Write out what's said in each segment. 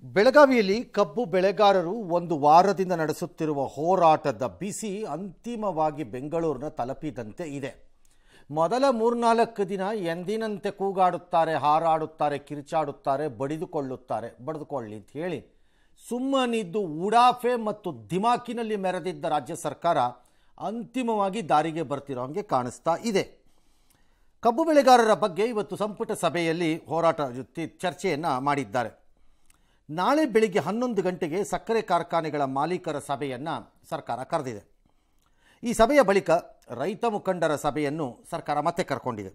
ಬೆಳಗಾವಿಯಲ್ಲಿ ಕಬ್ಬು ಬೆಳೆಗಾರರು ಒಂದು ವಾರದಿಂದ ನಡೆಸುತ್ತಿರುವ ಹೋರಾಟದ ಬಿಸಿ ಅಂತಿಮವಾಗಿ ಬೆಂಗಳೂರಿನ ತಲುಪಿದಂತೆ ಇದೆ. ಮೊದಲ 3-4 ದಿನ ಎಂದಿನಂತೆ ಕೂಗಾಡುತ್ತಾರೆ, ಹಾರಾಡುತ್ತಾರೆ, ಕಿರಿಚಾಡುತ್ತಾರೆ, ಬಡಿದುಕೊಳ್ಳಿ ಅಂತ ಹೇಳಿ ಸುಮ್ಮನಿದ್ದು ಉಡಾಫೆ ಮತ್ತು ದಿಮಾಕಿನಲ್ಲಿ ಮೆರೆದಿದ್ದ ರಾಜ್ಯ ಸರ್ಕಾರ ಅಂತಿಮವಾಗಿ ದಾರಿಗೆ ಬರ್ತಿರೋ ಹಾಗೆ ಕಾಣಿಸ್ತಾ ಇದೆ. ಕಬ್ಬು ಬೆಳೆಗಾರರ ಬಗ್ಗೆ ಇವತ್ತು ಸಂಪುಟ ಸಭೆಯಲ್ಲಿ ಹೋರಾಟ ಚರ್ಚೆಯನ್ನು ಮಾಡಿದ್ದಾರೆ. ನಾಳೆ ಬೆಳಿಗ್ಗೆ 11 ಗಂಟೆಗೆ ಸಕ್ಕರೆ ಕಾರ್ಖಾನೆಗಳ ಮಾಲೀಕರ ಸಭೆಯನ್ನು ಸರ್ಕಾರ ಕರೆದಿದೆ. ಈ ಸಭೆಯ ಬಳಿಕ ರೈತ ಮುಖಂಡರ ಸಭೆಯನ್ನು ಸರ್ಕಾರ ಮತ್ತೆ ಕರ್ಕೊಂಡಿದೆ.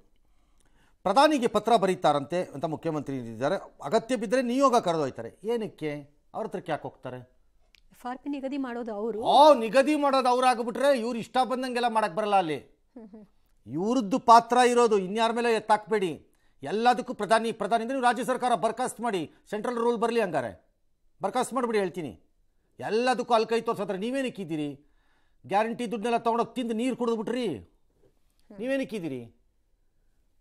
ಪ್ರಧಾನಿಗೆ ಪತ್ರ ಬರೀತಾರಂತೆ ಅಂತ ಮುಖ್ಯಮಂತ್ರಿ ಇದ್ದಾರೆ. ಅಗತ್ಯ ಬಿದ್ದರೆ ನಿಯೋಗ ಕರೆದೊಯ್ತಾರೆ. ಏನಕ್ಕೆ? ಅವ್ರ ಹತ್ರಕ್ಕೆ ಯಾಕೆ ಹೋಗ್ತಾರೆ? FRP ನಿಗದಿ ಮಾಡೋದು ಅವರು. ನಿಗದಿ ಮಾಡೋದು ಅವ್ರಾಗ್ಬಿಟ್ರೆ ಇವ್ರು ಇಷ್ಟ ಬಂದಂಗೆಲ್ಲ ಮಾಡಕ್ಕೆ ಬರಲ್ಲ. ಅಲ್ಲಿ ಇವ್ರದ್ದು ಪಾತ್ರ ಇರೋದು, ಇನ್ಯಾರ ಮೇಲೆ ಎತ್ತಾಕಬೇಡಿ. ಎಲ್ಲದಕ್ಕೂ ಪ್ರಧಾನಿ ಅಂದರೆ ನೀವು ರಾಜ್ಯ ಸರ್ಕಾರ ಬರ್ಖಾಸ್ತು ಮಾಡಿ, ಸೆಂಟ್ರಲ್ ರೂಲ್ ಬರಲಿ, ಹಂಗಾರೆ ಬರ್ಖಾಸ್ತು ಮಾಡಿಬಿಡಿ. ಹೇಳ್ತೀನಿ, ಎಲ್ಲದಕ್ಕೂ ಅಲ್ಕೈ ತೋರ್ಸೋದ್ರೆ ನೀವೇನಕ್ಕಿದ್ದೀರಿ? ಗ್ಯಾರಂಟಿ ದುಡ್ಡನ್ನೆಲ್ಲ ತೊಗೊಂಡೋಗಿ ತಿಂದು ನೀರು ಕುಡಿದ್ಬಿಟ್ರಿ, ನೀವೇನಕ್ಕಿದ್ದೀರಿ?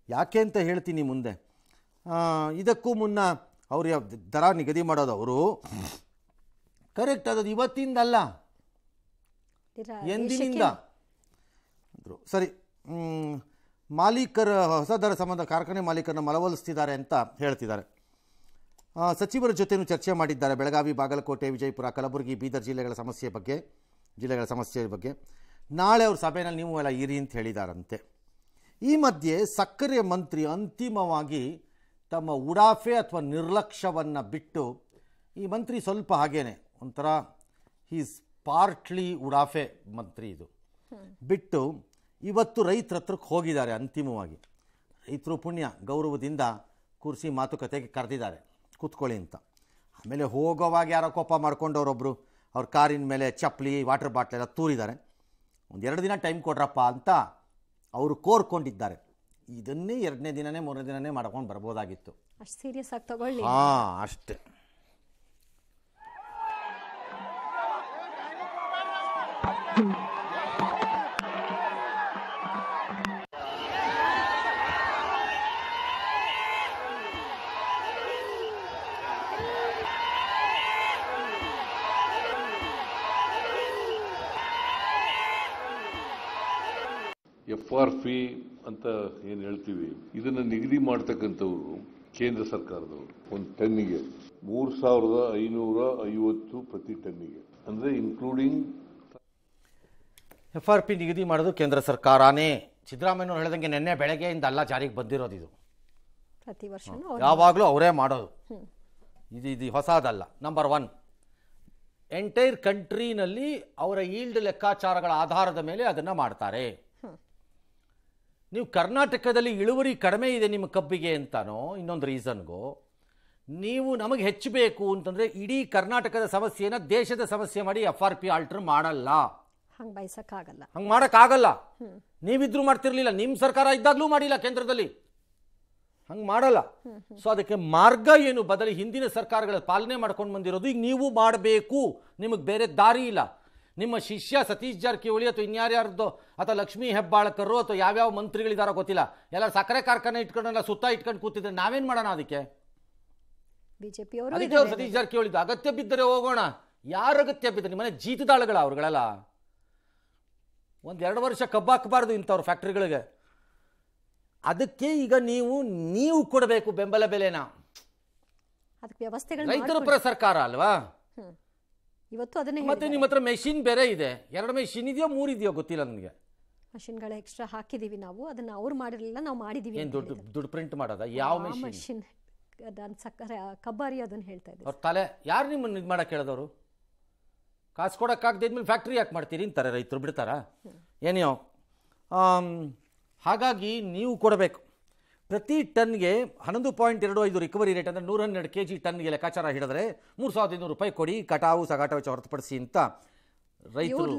ಯಾಕೆ ಅಂತ ಹೇಳ್ತೀನಿ ಮುಂದೆ. ಇದಕ್ಕೂ ಮುನ್ನ ಅವ್ರು ದರ ನಿಗದಿ ಮಾಡೋದು ಅವರು ಕರೆಕ್ಟ್, ಅದದು ಇವತ್ತಿಂದಲ್ಲ, ಎಂದಿನಿಂದ ಸರಿ. ಮಾಲೀಕರ ಹೊಸ ದರ ಸಂಬಂಧ ಕಾರ್ಖಾನೆ ಮಾಲೀಕರನ್ನ ಮನವೊಲಿಸ್ತಿದ್ದಾರೆ ಅಂತ ಹೇಳ್ತಿದ್ದಾರೆ. ಸಚಿವರ ಜೊತೆನೂ ಚರ್ಚೆ ಮಾಡಿದ್ದಾರೆ. ಬೆಳಗಾವಿ, ಬಾಗಲಕೋಟೆ, ವಿಜಯಪುರ, ಕಲಬುರಗಿ, ಬೀದರ್ ಜಿಲ್ಲೆಗಳ ಸಮಸ್ಯೆ ಬಗ್ಗೆ ನಾಳೆ ಅವ್ರ ಸಭೆಯಲ್ಲಿ ನೀವು ಎಲ್ಲ ಇರಿ ಅಂತ ಹೇಳಿದಾರಂತೆ. ಈ ಮಧ್ಯೆ ಸಕ್ಕರೆ ಮಂತ್ರಿ ಅಂತಿಮವಾಗಿ ತಮ್ಮ ಉಡಾಫೆ ಅಥವಾ ನಿರ್ಲಕ್ಷ್ಯವನ್ನು ಬಿಟ್ಟು, ಈ ಮಂತ್ರಿ ಸ್ವಲ್ಪ ಹಾಗೇನೆ ಒಂಥರ ಈಸ್ ಪಾರ್ಟ್ಲಿ ಉಡಾಫೆ ಮಂತ್ರಿ ಇದು, ಬಿಟ್ಟು ಇವತ್ತು ರೈತರ ಹತ್ರಕ್ಕೆ ಹೋಗಿದ್ದಾರೆ. ಅಂತಿಮವಾಗಿ ರೈತರು ಪುಣ್ಯ ಗೌರವದಿಂದ ಕೂರಿಸಿ ಮಾತುಕತೆಗೆ ಕರೆದಿದ್ದಾರೆ, ಕೂತ್ಕೊಳ್ಳಿ ಅಂತ. ಆಮೇಲೆ ಹೋಗೋವಾಗ ಯಾರೋ ಕೋಪ ಮಾಡ್ಕೊಂಡವರೊಬ್ಬರು ಅವ್ರ ಕಾರಿನ ಮೇಲೆ ಚಪ್ಪಲಿ, ವಾಟರ್ ಬಾಟ್ಲೆಲ್ಲ ತೂರಿದ್ದಾರೆ. 1-2 ದಿನ ಟೈಮ್ ಕೊಡ್ರಪ್ಪ ಅಂತ ಅವರು ಕೋರ್ಕೊಂಡಿದ್ದಾರೆ. ಇದನ್ನೇ 2ನೇ ದಿನನೇ 3ನೇ ದಿನನೇ ಮಾಡ್ಕೊಂಡು ಬರ್ಬೋದಾಗಿತ್ತು. ಅಷ್ಟು ಸೀರಿಯಸ್ ಆಗಿ ತಗೊಳ್ಳಿ. ಅಷ್ಟೇ. FRP ಅಂತ ಏನು ಹೇಳ್ತೀವಿ, ಇದನ್ನು ನಿಗದಿ ಮಾಡ್ತಕ್ಕಂಥವ್ರು ಕೇಂದ್ರ ಸರ್ಕಾರದವರು. ಒಂದು ಟನ್ನಿಗೆ 3,550 ಪ್ರತಿ ಟನ್ನಿಗೆ, ಅಂದರೆ ಇನ್ಕ್ಲೂಡಿಂಗ್ FRP ನಿಗದಿ ಮಾಡೋದು ಕೇಂದ್ರ ಸರ್ಕಾರನೇ. ಸಿದ್ದರಾಮಯ್ಯನವ್ರು ಹೇಳ್ದಂಗೆ ನಿನ್ನೆ ಬೆಳಗ್ಗೆಯಿಂದ ಅಲ್ಲ ಜಾರಿಗೆ ಬಂದಿರೋದು. ಇದು ಪ್ರತಿ ವರ್ಷ ಯಾವಾಗಲೂ ಅವರೇ ಮಾಡೋದು. ಇದು ಹೊಸದಲ್ಲ. ನಂಬರ್ 1, ಎಂಟೈರ್ ಕಂಟ್ರಿನಲ್ಲಿ ಅವರ ಈಲ್ಡ್ ಲೆಕ್ಕಾಚಾರಗಳ ಆಧಾರದ ಮೇಲೆ ಅದನ್ನು ಮಾಡ್ತಾರೆ. ನೀವು ಕರ್ನಾಟಕದಲ್ಲಿ ಇಳುವರಿ ಕಡಿಮೆ ಇದೆ ನಿಮ್ಮ ಕಬ್ಬಿಗೆ ಅಂತಾನೋ ಇನ್ನೊಂದು ರೀಸನ್ಗೋ, ನೀವು ನಮಗೆ ಹೆಚ್ಚು ಬೇಕು ಅಂತಂದರೆ ಇಡೀ ಕರ್ನಾಟಕದ ಸಮಸ್ಯೆನ ದೇಶದ ಸಮಸ್ಯೆ ಮಾಡಿ FRP ಆಲ್ಟರ್ ಮಾಡಲ್ಲ. ಹಂಗೆ ಬಯಸಕ್ಕಾಗಲ್ಲ, ಹಂಗೆ ಮಾಡೋಕ್ಕಾಗಲ್ಲ. ನೀವಿದ್ರೂ ಮಾಡ್ತಿರ್ಲಿಲ್ಲ, ನಿಮ್ಮ ಸರ್ಕಾರ ಇದ್ದಾಗಲೂ ಮಾಡಿಲ್ಲ, ಕೇಂದ್ರದಲ್ಲಿ ಹಂಗೆ ಮಾಡಲ್ಲ. ಸೊ ಅದಕ್ಕೆ ಮಾರ್ಗ ಏನು? ಬದಲಿ ಹಿಂದಿನ ಸರ್ಕಾರಗಳ ಪಾಲನೆ ಮಾಡ್ಕೊಂಡು ಬಂದಿರೋದು ಈಗ ನೀವು ಮಾಡಬೇಕು. ನಿಮಗೆ ಬೇರೆ ದಾರಿ ಇಲ್ಲ. ನಿಮ್ಮ ಶಿಷ್ಯ ಸತೀಶ್ ಜಾರಕಿಹೊಳಿ ಅಥವಾ ಇನ್ಯಾರ್ಯಾರ್ದು ಅಥವಾ ಲಕ್ಷ್ಮೀ ಹೆಬ್ಬಾಳ್ಕರು ಅಥವಾ ಯಾವ್ಯಾವ ಮಂತ್ರಿಗಳಿದಾರೋ ಗೊತ್ತಿಲ್ಲ, ಎಲ್ಲ ಸಕ್ಕರೆ ಕಾರ್ಖಾನೆ ಇಟ್ಕೊಂಡೆಲ್ಲ ಸುತ್ತ ಇಟ್ಕೊಂಡು ಕೂತಿದ್ರೆ ನಾವೇನು ಮಾಡೋಣ? ಅದಕ್ಕೆ ಬಿಜೆಪಿಯವರು ಸತೀಶ್ ಜಾರಕಿಹೊಳಿ ಅಗತ್ಯ ಬಿದ್ದರೆ ಹೋಗೋಣ. ಯಾರು ಅಗತ್ಯ ಬಿದ್ದರೆ? ನಿಮ್ಮನೆ ಜೀತದಾಳುಗಳ ಅವ್ರುಗಳೆಲ್ಲ 1-2 ವರ್ಷ ಕಬ್ಬಾಕಬಾರ್ದು ಇಂಥವ್ರ ಫ್ಯಾಕ್ಟ್ರಿಗಳಿಗೆ. ಅದಕ್ಕೆ ಈಗ ನೀವು ಕೊಡಬೇಕು ಬೆಂಬಲ ಬೆಲೆನ. ಅದಕ್ಕೆ ವ್ಯವಸ್ಥೆಗಳು ರೈತರ ಪರ ಸರ್ಕಾರ ಅಲ್ವಾ? ಇವತ್ತು ಅದನ್ನೇ. ಮತ್ತೆ ನಿಮ್ಮ ಹತ್ರ ಮೆಷಿನ್ ಬೇರೆ ಇದೆ. 2 ಮೆಷಿನ್ ಇದೆಯೋ 3 ಇದೆಯೋ ಗೊತ್ತಿಲ್ಲ ನನಗೆ. ಮಷಿನ್ಗಳ ಎಕ್ಸ್ಟ್ರಾ ಹಾಕಿದೀವಿ ನಾವು, ಅದನ್ನ ಅವ್ರು ಮಾಡಿರಲಿಲ್ಲ, ನಾವು ಮಾಡಿದೀವಿ. ಏನು ದುಡ್ಡು ಪ್ರಿಂಟ್ ಮಾಡೋದ? ಯಾವ ಮೆಷಿನ್? ಸಕ್ಕರೆ ಕಬ್ಬಾರಿ ಅದನ್ನ ಹೇಳ್ತಾ ಇದ್ದಾರೆ. ಅವ್ರ ತಲೆ ಯಾರು ನಿಮ್ಮನ್ನು ಇದು ಮಾಡಕ್ಕೆ ಹೇಳಿದವರು? ಕಾಸು ಕೊಡೋಕ್ಕಾಗದಿದ್ಮೇಲೆ ಫ್ಯಾಕ್ಟ್ರಿ ಯಾಕೆ ಮಾಡ್ತೀರಿ ಅಂತಾರೆ ರೈತರು. ಬಿಡ್ತಾರಾ? ಏನೋ. ಹಾಗಾಗಿ ನೀವು ಕೊಡಬೇಕು. ಪ್ರತಿ ಟನ್ಗೆ 11.25 ರಿಕವರಿ ರೇಟ್, ಅಂದರೆ 112 kg ಟನ್ಗೆ ಲೆಕ್ಕಾಚಾರ ಹಿಡಿದ್ರೆ 3,500 ರೂಪಾಯಿ ಕೊಡಿ, ಕಟಾವು ಸಗಾಟ ವೆಚ್ಚ ಹೊರತುಪಡಿಸಿ ಅಂತ ರೈತರು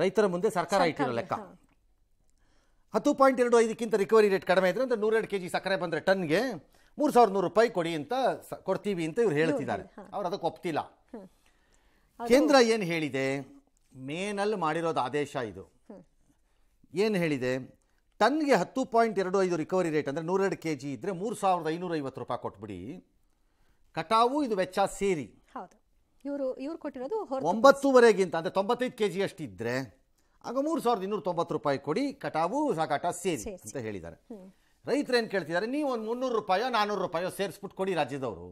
ರೈತರ ಮುಂದೆ ಸರ್ಕಾರ ಇಟ್ಟಿರೋ ಲೆಕ್ಕ. 10.25ಕ್ಕಿಂತ ರಿಕವರಿ ರೇಟ್ ಕಡಿಮೆ ಇದ್ರೆ, ಅಂದರೆ 102 kg ಸಕ್ಕರೆ ಬಂದರೆ ಟನ್ಗೆ 3,100 ರೂಪಾಯಿ ಕೊಡಿ ಅಂತ ಕೊಡ್ತೀವಿ ಅಂತ ಇವ್ರು ಹೇಳ್ತಿದ್ದಾರೆ. ಅವ್ರು ಅದಕ್ಕೆ ಒಪ್ತಿಲ್ಲ. ಕೇಂದ್ರ ಏನು ಹೇಳಿದೆ? ಮೇನಲ್ಲಿ ಮಾಡಿರೋದು ಆದೇಶ ಇದು. ಏನು ಹೇಳಿದೆ? ಟನ್ಗೆ 10.25 ರಿಕವರಿ ರೇಟ್ ಅಂದರೆ 102 kg ಇದ್ದರೆ 3,550 ರೂಪಾಯಿ ಕೊಟ್ಬಿಡಿ. ಕಟಾವು ಇದು ವೆಚ್ಚ ಸೇರಿ. ಹೌದು, ಇವ್ರು ಕೊಟ್ಟಿರೋದು 9.5 ಅಂದರೆ 95 kg ಅಷ್ಟಿದ್ರೆ ಆಗ 3,290 ರೂಪಾಯಿ ಕೊಡಿ, ಕಟಾವು ಸಾಗಾಟ ಸೇರಿ ಅಂತ ಹೇಳಿದ್ದಾರೆ. ರೈತರು ಏನು ಕೇಳ್ತಿದ್ದಾರೆ, ನೀವು ಒಂದು 300 ರೂಪಾಯೋ 400 ರೂಪಾಯೋ ಸೇರಿಸ್ಬಿಟ್ಟು ಕೊಡಿ ರಾಜ್ಯದವರು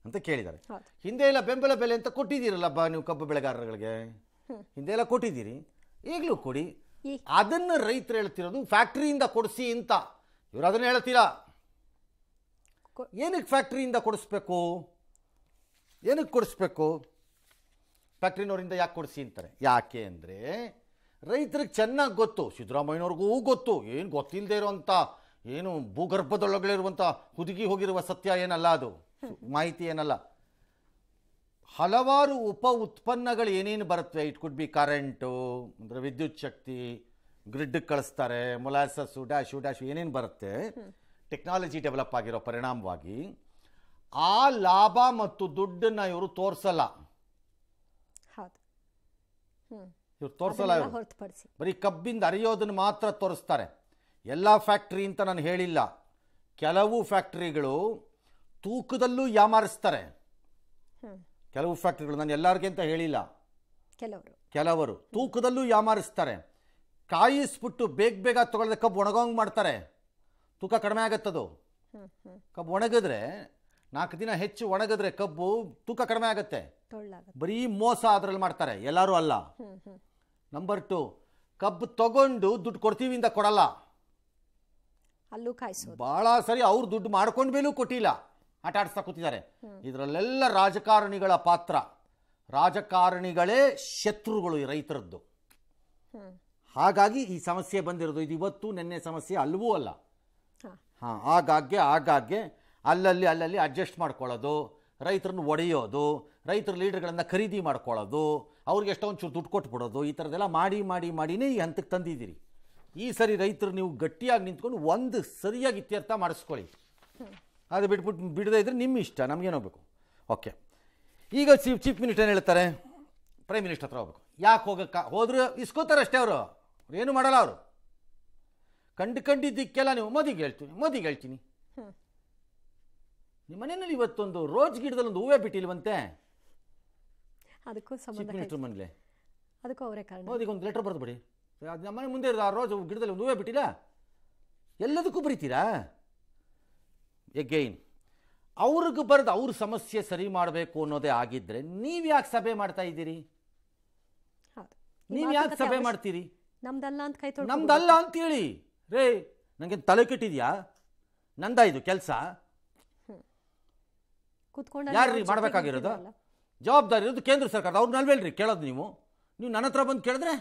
ಅಂತ ಕೇಳಿದ್ದಾರೆ. ಹಿಂದೆ ಎಲ್ಲ ಬೆಂಬಲ ಬೆಲೆ ಅಂತ ಕೊಟ್ಟಿದ್ದೀರಲ್ಲ ನೀವು ಕಬ್ಬು ಬೆಳೆಗಾರಗಳಿಗೆ, ಹಿಂದೆ ಎಲ್ಲ ಕೊಟ್ಟಿದ್ದೀರಿ, ಈಗಲೂ ಕೊಡಿ. ಅದನ್ನು ರೈತರು ಹೇಳ್ತಿರೋದು ಫ್ಯಾಕ್ಟ್ರಿಯಿಂದ ಕೊಡಿಸಿ ಅಂತ. ಇವರು ಅದನ್ನು ಹೇಳ್ತೀರಾ. ಏನಕ್ಕೆ ಫ್ಯಾಕ್ಟ್ರಿಯಿಂದ ಕೊಡಿಸ್ಬೇಕು, ಏನಕ್ಕೆ ಕೊಡಿಸ್ಬೇಕು? ಫ್ಯಾಕ್ಟ್ರಿನವರಿಂದ ಯಾಕೆ ಕೊಡಿಸಿ ಅಂತಾರೆ. ಯಾಕೆ ಅಂದರೆ ರೈತರಿಗೆ ಚೆನ್ನಾಗಿ ಗೊತ್ತು, ಸಿದ್ದರಾಮಯ್ಯನವ್ರಿಗೂ ಗೊತ್ತು, ಏನು ಗೊತ್ತಿಲ್ಲದೆ ಇರುವಂಥ, ಏನು ಭೂಗರ್ಭದೊಳಗಳಿರುವಂಥ ಹುದುಗಿ ಹೋಗಿರುವ ಸತ್ಯ ಏನಲ್ಲ, ಅದು ಮಾಹಿತಿ ಏನಲ್ಲ. ಹಲವಾರು ಉಪ ಉತ್ಪನ್ನಗಳು ಏನೇನು ಬರುತ್ತವೆ, ಇಟ್ ಕುಡ್ ಬಿ ಕರೆಂಟು ಅಂದರೆ ವಿದ್ಯುತ್ ಶಕ್ತಿ, ಗ್ರಿಡ್ಗೆ ಕಳಿಸ್ತಾರೆ, ಮೊಲಾಸಸ್ಸು, ಡ್ಯಾಶು ಏನೇನು ಬರುತ್ತೆ, ಟೆಕ್ನಾಲಜಿ ಡೆವಲಪ್ ಆಗಿರೋ ಪರಿಣಾಮವಾಗಿ ಆ ಲಾಭ ಮತ್ತು ದುಡ್ಡನ್ನು ಇವರು ತೋರಿಸಲ್ಲ. ಇವ್ರು ತೋರಿಸಲ್ಲ, ಬರೀ ಕಬ್ಬಿಂದ ಅರಿಯೋದನ್ನು ಮಾತ್ರ ತೋರಿಸ್ತಾರೆ. ಎಲ್ಲ ಫ್ಯಾಕ್ಟ್ರಿ ಅಂತ ನಾನು ಹೇಳಿಲ್ಲ, ಕೆಲವು ಫ್ಯಾಕ್ಟ್ರಿಗಳು ತೂಕದಲ್ಲೂ ಯಾಮಾರಿಸ್ತಾರೆ. ಕೆಲವು ಫ್ಯಾಕ್ಟ್ರಿಗಳು, ನಾನು ಎಲ್ಲರಿಗೆ ಅಂತ ಹೇಳಿಲ್ಲ, ಕೆಲವರು ತೂಕದಲ್ಲೂ ಯಾಮಾರಿಸ್ತಾರೆ. ಕಾಯಿಸ್ಬಿಟ್ಟು ಬೇಗ ತಗೊಳ್ಳದೆ ಕಬ್ಬು ಒಣಗೋಂಗೆ ಮಾಡ್ತಾರೆ, ತೂಕ ಕಡಿಮೆ ಆಗತ್ತದು. ಕಬ್ಬು ಒಣಗಿದ್ರೆ 4 ದಿನ ಹೆಚ್ಚು ಒಣಗಿದ್ರೆ ಕಬ್ಬು ತೂಕ ಕಡಿಮೆ ಆಗತ್ತೆ. ಬರೀ ಮೋಸ ಅದರಲ್ಲಿ ಮಾಡ್ತಾರೆ, ಎಲ್ಲರೂ ಅಲ್ಲ. ನಂಬರ್ 2, ಕಬ್ಬು ತಗೊಂಡು ದುಡ್ಡು ಕೊಡ್ತೀವಿ ಅಂತ ಕೊಡಲ್ಲ, ಬಹಳ ಸರಿ ಅವ್ರು ದುಡ್ಡು ಮಾಡ್ಕೊಂಡ ಮೇಲೂ ಕೊಟ್ಟಿಲ್ಲ, ಆಟ ಆಡಿಸ್ತಾ ಕೂತಿದ್ದಾರೆ. ಇದರಲ್ಲೆಲ್ಲ ರಾಜಕಾರಣಿಗಳ ಪಾತ್ರ. ರಾಜಕಾರಣಿಗಳೇ ಶತ್ರುಗಳು ಈ ರೈತರದ್ದು. ಹಾಗಾಗಿ ಈ ಸಮಸ್ಯೆ ಬಂದಿರೋದು. ಇದು ಇವತ್ತು ನಿನ್ನೆ ಸಮಸ್ಯೆ ಅಲ್ಲವೂ ಅಲ್ಲ. ಆಗಾಗ್ಗೆ ಅಲ್ಲಲ್ಲಿ ಅಡ್ಜಸ್ಟ್ ಮಾಡ್ಕೊಳ್ಳೋದು, ರೈತರನ್ನು ಒಡೆಯೋದು, ರೈತರ ಲೀಡರ್ಗಳನ್ನು ಖರೀದಿ ಮಾಡ್ಕೊಳ್ಳೋದು, ಅವ್ರಿಗೆ ಎಷ್ಟೊಂಚೂರು ದುಡ್ಡು ಕೊಟ್ಬಿಡೋದು, ಈ ಥರದ್ದೆಲ್ಲ ಮಾಡಿನೇ ಈ ಹಂತಕ್ಕೆ ತಂದಿದ್ದೀರಿ. ಈ ಸರಿ ರೈತರು ನೀವು ಗಟ್ಟಿಯಾಗಿ ನಿಂತ್ಕೊಂಡು ಒಂದು ಸರಿಯಾಗಿ ಇತ್ಯರ್ಥ ಮಾಡಿಸ್ಕೊಳ್ಳಿ. ಅದು ಬಿಡದೇ ಇದ್ರೆ ನಿಮ್ಮ ಇಷ್ಟ, ನಮಗೇನೋಗ್ಬೇಕು. ಓಕೆ, ಈಗ ಚೀಫ್ ಮಿನಿಸ್ಟರ್ ಏನು ಹೇಳ್ತಾರೆ, ಪ್ರೈಮ್ ಮಿನಿಸ್ಟರ್ ಹತ್ರ ಹೋಗ್ಬೇಕು. ಯಾಕೆ ಹೋದ್ರೆ ಇಸ್ಕೋತಾರೆ ಅಷ್ಟೇ, ಅವರು ಏನು ಮಾಡಲ್ಲ. ಅವರು ಕಂಡಿದ್ದಕ್ಕೆಲ್ಲ ನೀವು ಮೋದಿಗೆ ಹೇಳ್ತೀನಿ. ನಿಮ್ಮ ಮನೆಯಲ್ಲಿ ಇವತ್ತೊಂದು ರೋಜ್ ಗಿಡದಲ್ಲಿ ಒಂದು ಹೂವೇ ಬಿಟ್ಟಿಲ್ವಂತೆ, ಚೀಫ್ ಮಿನಿಸ್ಟರ್ ಮನೇಲಿ. ಮೋದಿಗೆ ಒಂದು ಲೆಟರ್ ಬರೆದು ಬಿಡಿ, ನಮ್ಮ ಮನೆ ಮುಂದೆ ಆ ರೋಜ್ ಗಿಡದಲ್ಲಿ ಒಂದು ಹೂವೇ ಬಿಟ್ಟಿಲ್ಲ, ಎಲ್ಲದಕ್ಕೂ ಬರೀತೀರಾ? ಎಗೈನ್ ಅವ್ರಿಗೆ ಬರೆದು ಅವ್ರ ಸಮಸ್ಯೆ ಸರಿ ಮಾಡಬೇಕು ಅನ್ನೋದೇ ಆಗಿದ್ದರೆ ನೀವು ಯಾಕೆ ಸಭೆ ಮಾಡ್ತಾ ಇದ್ದೀರಿ? ನೀವು ಯಾಕೆ ಸಭೆ ಮಾಡ್ತೀರಿ? ನಮ್ದಲ್ಲ ಅಂತೇಳಿ ರೇ, ನನಗೆ ತಲೆ ಕೆಟ್ಟಿದ್ಯಾ? ನಂದ ಇದು ಕೆಲಸ? ಯಾರ್ರೀ ಮಾಡಬೇಕಾಗಿರೋದು? ಜವಾಬ್ದಾರಿ ಇರೋದು ಕೇಂದ್ರ ಸರ್ಕಾರ, ಅವ್ರನ್ನಲ್ವೇಳ್ರಿ ಕೇಳೋದು. ನೀವು ನನ್ನ ಹತ್ರ ಬಂದು ಕೇಳಿದ್ರೆ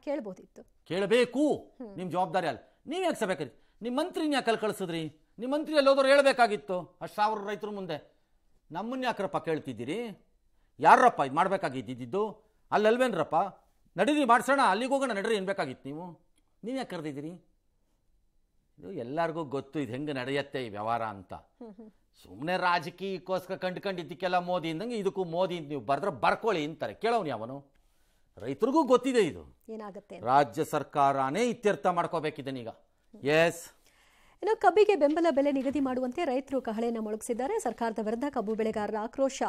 ಕೇಳ್ಬೋದಿತ್ತು, ಕೇಳಬೇಕು. ನಿಮ್ಮ ಜವಾಬ್ದಾರಿ ಅಲ್ಲ. ನೀವು ಯಾಕೆ ಸಭೆ ಕರಿ? ನಿಮ್ಮ ಮಂತ್ರಿನ ಯಾಕೆ ಕಳಿಸಿದ್ರಿ? ನಿಮ್ಮ ಮಂತ್ರಿ ಎಲ್ಲೋದ್ರು ಹೇಳಬೇಕಾಗಿತ್ತು ಅಷ್ಟು 1000 ರೈತರ ಮುಂದೆ. ನಮ್ಮನ್ನ ಯಾಕ್ರಪ್ಪ ಕೇಳ್ತಿದ್ದೀರಿ? ಯಾರಪ್ಪ ಇದು ಮಾಡಬೇಕಾಗಿದ್ದು? ಅಲ್ಲಲ್ವೇನ್ರಪ್ಪ? ನಡೀರಿ ಮಾಡಿಸೋಣ, ಅಲ್ಲಿಗೆ ಹೋಗೋಣ, ನಡೀರಿ ಏನ್ಬೇಕಾಗಿತ್ತು. ನೀವು ಯಾಕೆ ಕರೆದಿದ್ದೀರಿ? ಇದು ಎಲ್ಲರಿಗೂ ಗೊತ್ತು, ಇದು ಹೆಂಗೆ ನಡೆಯುತ್ತೆ ಈ ವ್ಯವಹಾರ ಅಂತ. ಸುಮ್ಮನೆ ರಾಜಕೀಯಕ್ಕೋಸ್ಕರ ಕಂಡುಕೊಂಡಿದ್ದಕ್ಕೆಲ್ಲ ಮೋದಿ ಅಂದಂಗೆ ಇದಕ್ಕೂ ಮೋದಿ ಅಂತ ನೀವು ಬರೆದ್ರೆ ಬರ್ಕೊಳ್ಳಿ ಅಂತಾರೆ. ಕೇಳೋನು ಯಾವನು? ರೈತರಿಗೂ ಗೊತ್ತಿದೆ ಇದು ಏನಾಗುತ್ತೆ. ರಾಜ್ಯ ಸರ್ಕಾರನೇ ಇತ್ಯರ್ಥ ಮಾಡ್ಕೋಬೇಕಿದನೀಗ. ಎಸ್, ಇನ್ನು ಕಬ್ಬಿಗೆ ಬೆಂಬಲ ಬೆಲೆ ನಿಗದಿ ಮಾಡುವಂತೆ ರೈತರು ಕಹಳೆಯನ್ನು ಮೊಳಗಿಸಿದ್ದಾರೆ. ಸರ್ಕಾರದ ವಿರುದ್ಧ ಕಬ್ಬು ಬೆಳೆಗಾರರ ಆಕ್ರೋಶ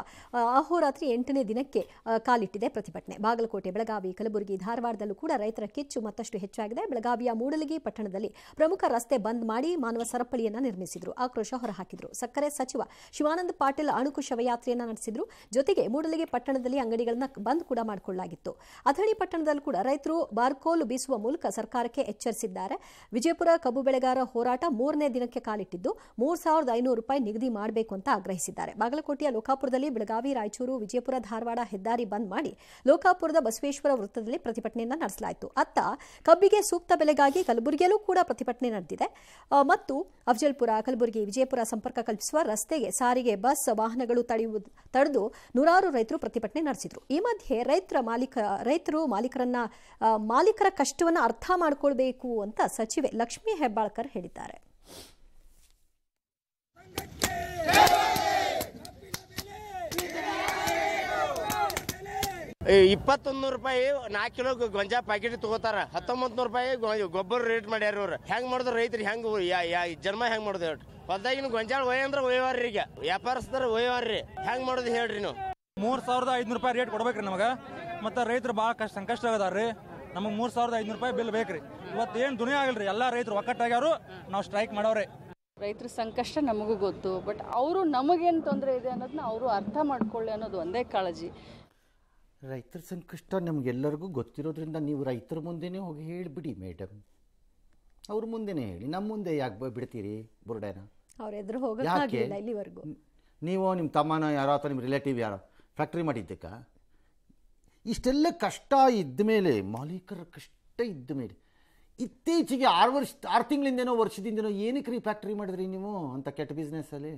ಅಹೋರಾತ್ರಿ 8ನೇ ದಿನಕ್ಕೆ ಕಾಲಿಟ್ಟಿದೆ ಪ್ರತಿಭಟನೆ. ಬಾಗಲಕೋಟೆ, ಬೆಳಗಾವಿ, ಕಲಬುರಗಿ, ಧಾರವಾಡದಲ್ಲೂ ಕೂಡ ರೈತರ ಕಿಚ್ಚು ಮತ್ತಷ್ಟು ಹೆಚ್ಚಾಗಿದೆ. ಬೆಳಗಾವಿಯ ಮೂಡಲಗಿ ಪಟ್ಟಣದಲ್ಲಿ ಪ್ರಮುಖ ರಸ್ತೆ ಬಂದ್ ಮಾಡಿ ಮಾನವ ಸರಪಳಿಯನ್ನು ನಿರ್ಮಿಸಿದ್ರು, ಆಕ್ರೋಶ ಹೊರಹಾಕಿದ್ರು. ಸಕ್ಕರೆ ಸಚಿವ ಶಿವಾನಂದ ಪಾಟೀಲ್ ಅಣುಕು ಶವಯಾತ್ರೆಯನ್ನು ನಡೆಸಿದ್ರು. ಜೊತೆಗೆ ಮೂಡಲಗಿ ಪಟ್ಟಣದಲ್ಲಿ ಅಂಗಡಿಗಳನ್ನು ಬಂದ್ ಕೂಡ ಮಾಡಿಕೊಳ್ಳಲಾಗಿತ್ತು. ಅಥಣಿ ಪಟ್ಟಣದಲ್ಲೂ ಕೂಡ ರೈತರು ಬಾರ್ಕೋಲು ಬೀಸುವ ಮೂಲಕ ಸರ್ಕಾರಕ್ಕೆ ಎಚ್ಚರಿಸಿದ್ದಾರೆ. ವಿಜಯಪುರ ಕಬ್ಬು ಬೆಳೆಗಾರ ಹೋರಾಟ 3ನೇ ದಿನಕ್ಕೆ ಕಾಲಿಟ್ಟಿದ್ದು 3,500 ರೂಪಾಯಿ ನಿಗದಿ ಮಾಡಬೇಕು ಅಂತ ಆಗ್ರಹಿಸಿದ್ದಾರೆ. ಬಾಗಲಕೋಟೆಯ ಲೋಕಾಪುರದಲ್ಲಿ ಬೆಳಗಾವಿ, ರಾಯಚೂರು, ವಿಜಯಪುರ, ಧಾರವಾಡ ಹೆದ್ದಾರಿ ಬಂದ್ ಮಾಡಿ ಲೋಕಾಪುರದ ಬಸವೇಶ್ವರ ವೃತ್ತದಲ್ಲಿ ಪ್ರತಿಭಟನೆಯನ್ನು ನಡೆಸಲಾಯಿತು. ಅತ್ತ ಕಬ್ಬಿಗೆ ಸೂಕ್ತ ಬೆಲೆಗಾಗಿ ಕಲಬುರಗಿಯಲ್ಲೂ ಕೂಡ ಪ್ರತಿಭಟನೆ ನಡೆದಿದೆ. ಮತ್ತು ಅಫಜಲ್ಪುರ, ಕಲಬುರಗಿ, ವಿಜಯಪುರ ಸಂಪರ್ಕ ಕಲ್ಪಿಸುವ ರಸ್ತೆಗೆ ಸಾರಿಗೆ ಬಸ್ ವಾಹನಗಳು ತಡೆದು ನೂರಾರು ರೈತರು ಪ್ರತಿಭಟನೆ ನಡೆಸಿದರು. ಈ ಮಧ್ಯೆ ರೈತರು ಮಾಲೀಕರ ಕಷ್ಟವನ್ನು ಅರ್ಥ ಮಾಡಿಕೊಳ್ಬೇಕು ಅಂತ ಸಚಿವೆ ಲಕ್ಷ್ಮೀ ಹೆಬ್ಬಾಳ್ಕರ್ ಹೇಳಿದ್ದಾರೆ. 2100 ರೂಪಾಯಿ 4 ಕಿಲೋ ಗೊಂಜಾ ಪ್ಯಾಕೆಟ್ ತಗೋತಾರ. 1900 ರೂಪಾಯಿ ಗೊಬ್ಬರ ರೇಟ್ ಮಾಡ್ಯಾರ. ಇವ್ರು ಹೆಂಗ್ ಮಾಡಿದ್ರು ರೈತರು? ಹೆಂಗ್ ಜನ್ಮ ಹೆಂಗ್ ಮಾಡಿದ್ರು? ಹೊಲ್ದಾಗಿನ ಗೊಂಜಾಳ ಒಯ್ಯಂದ್ರೆ ಒಯ್ಯವಾರ್ರಿ, ಈಗ ವ್ಯಾಪಾರಸ್ಥರು ಒಯ್ಯವಾರ್ರಿ. ಹೆಂಗ್ ಮಾಡೋದು ಹೇಳ್ರಿ ನೀವು? 3500 ರೂಪಾಯಿ ರೇಟ್ ಕೊಡ್ಬೇಕ್ರಿ ನಮಗೆ. ಮತ್ತು ರೈತರು ಭಾಳ ಸಂಕಷ್ಟ ಆಗದಾರ್ರಿ. ನಮಗೆ 3500 ರೂಪಾಯಿ ಬಿಲ್ ಬೇಕ್ರಿ. ಇವತ್ತು ಏನು ದುನಿಯಾ ಆಗಿಲ್ರಿ, ಎಲ್ಲ ರೈತರು ಒಕ್ಕಟ್ಟಾಗ್ಯಾರು. ನಾವು ಸ್ಟ್ರೈಕ್ ಮಾಡವ್ರಿ. ರೈತರ ಸಂಕಷ್ಟ ನಮಗೂ ಗೊತ್ತು, ಬಟ್ ಅವರು ನಮಗೇನು ತೊಂದರೆ ಇದೆ ಅನ್ನೋದನ್ನ ಅವರು ಅರ್ಥ ಮಾಡ್ಕೊಳ್ಳಿ ಅನ್ನೋದು ಒಂದೇ ಕಾಳಜಿ. ರೈತರ ಸಂಕಷ್ಟ ನಮಗೆಲ್ಲರಿಗೂ ಗೊತ್ತಿರೋದ್ರಿಂದ ನೀವು ರೈತರ ಮುಂದೆನೇ ಹೋಗಿ ಹೇಳಿಬಿಡಿ ಮೇಡಮ್. ಅವ್ರ ಮುಂದೆನೇ ಹೇಳಿ, ನಮ್ಮ ಮುಂದೆ ಯಾಕೆ ಬಿಡ್ತೀರಿ ಬುರುಡೆನ? ಅವ್ರ ಎದುರು ಹೋಗಕ್ಕಾಗಲಿಲ್ಲ ಇಲ್ಲಿವರೆಗೂ. ನೀವು ನಿಮ್ಮ ತಮ್ಮನ ಯಾರೋ ಅಥವಾ ನಿಮ್ಮ ರಿಲೇಟಿವ್ ಯಾರೋ ಫ್ಯಾಕ್ಟ್ರಿ ಮಾಡಿದ್ದಕ್ಕ ಇಷ್ಟೆಲ್ಲ ಕಷ್ಟ ಇದ್ದ ಮೇಲೆ, ಮಾಲೀಕರ ಕಷ್ಟ ಇದ್ದ ಮೇಲೆ ಇತ್ತೀಚೆಗೆ 6 ತಿಂಗಳಿಂದೇನೋ ವರ್ಷದಿಂದನೋ ಏನಕ್ಕೆ ಫ್ಯಾಕ್ಟ್ರಿ ಮಾಡಿದ್ರಿ ನೀವು ಅಂತ ಕೆಟ್ಟ ಬಿಸ್ನೆಸ್ಸಲ್ಲಿ?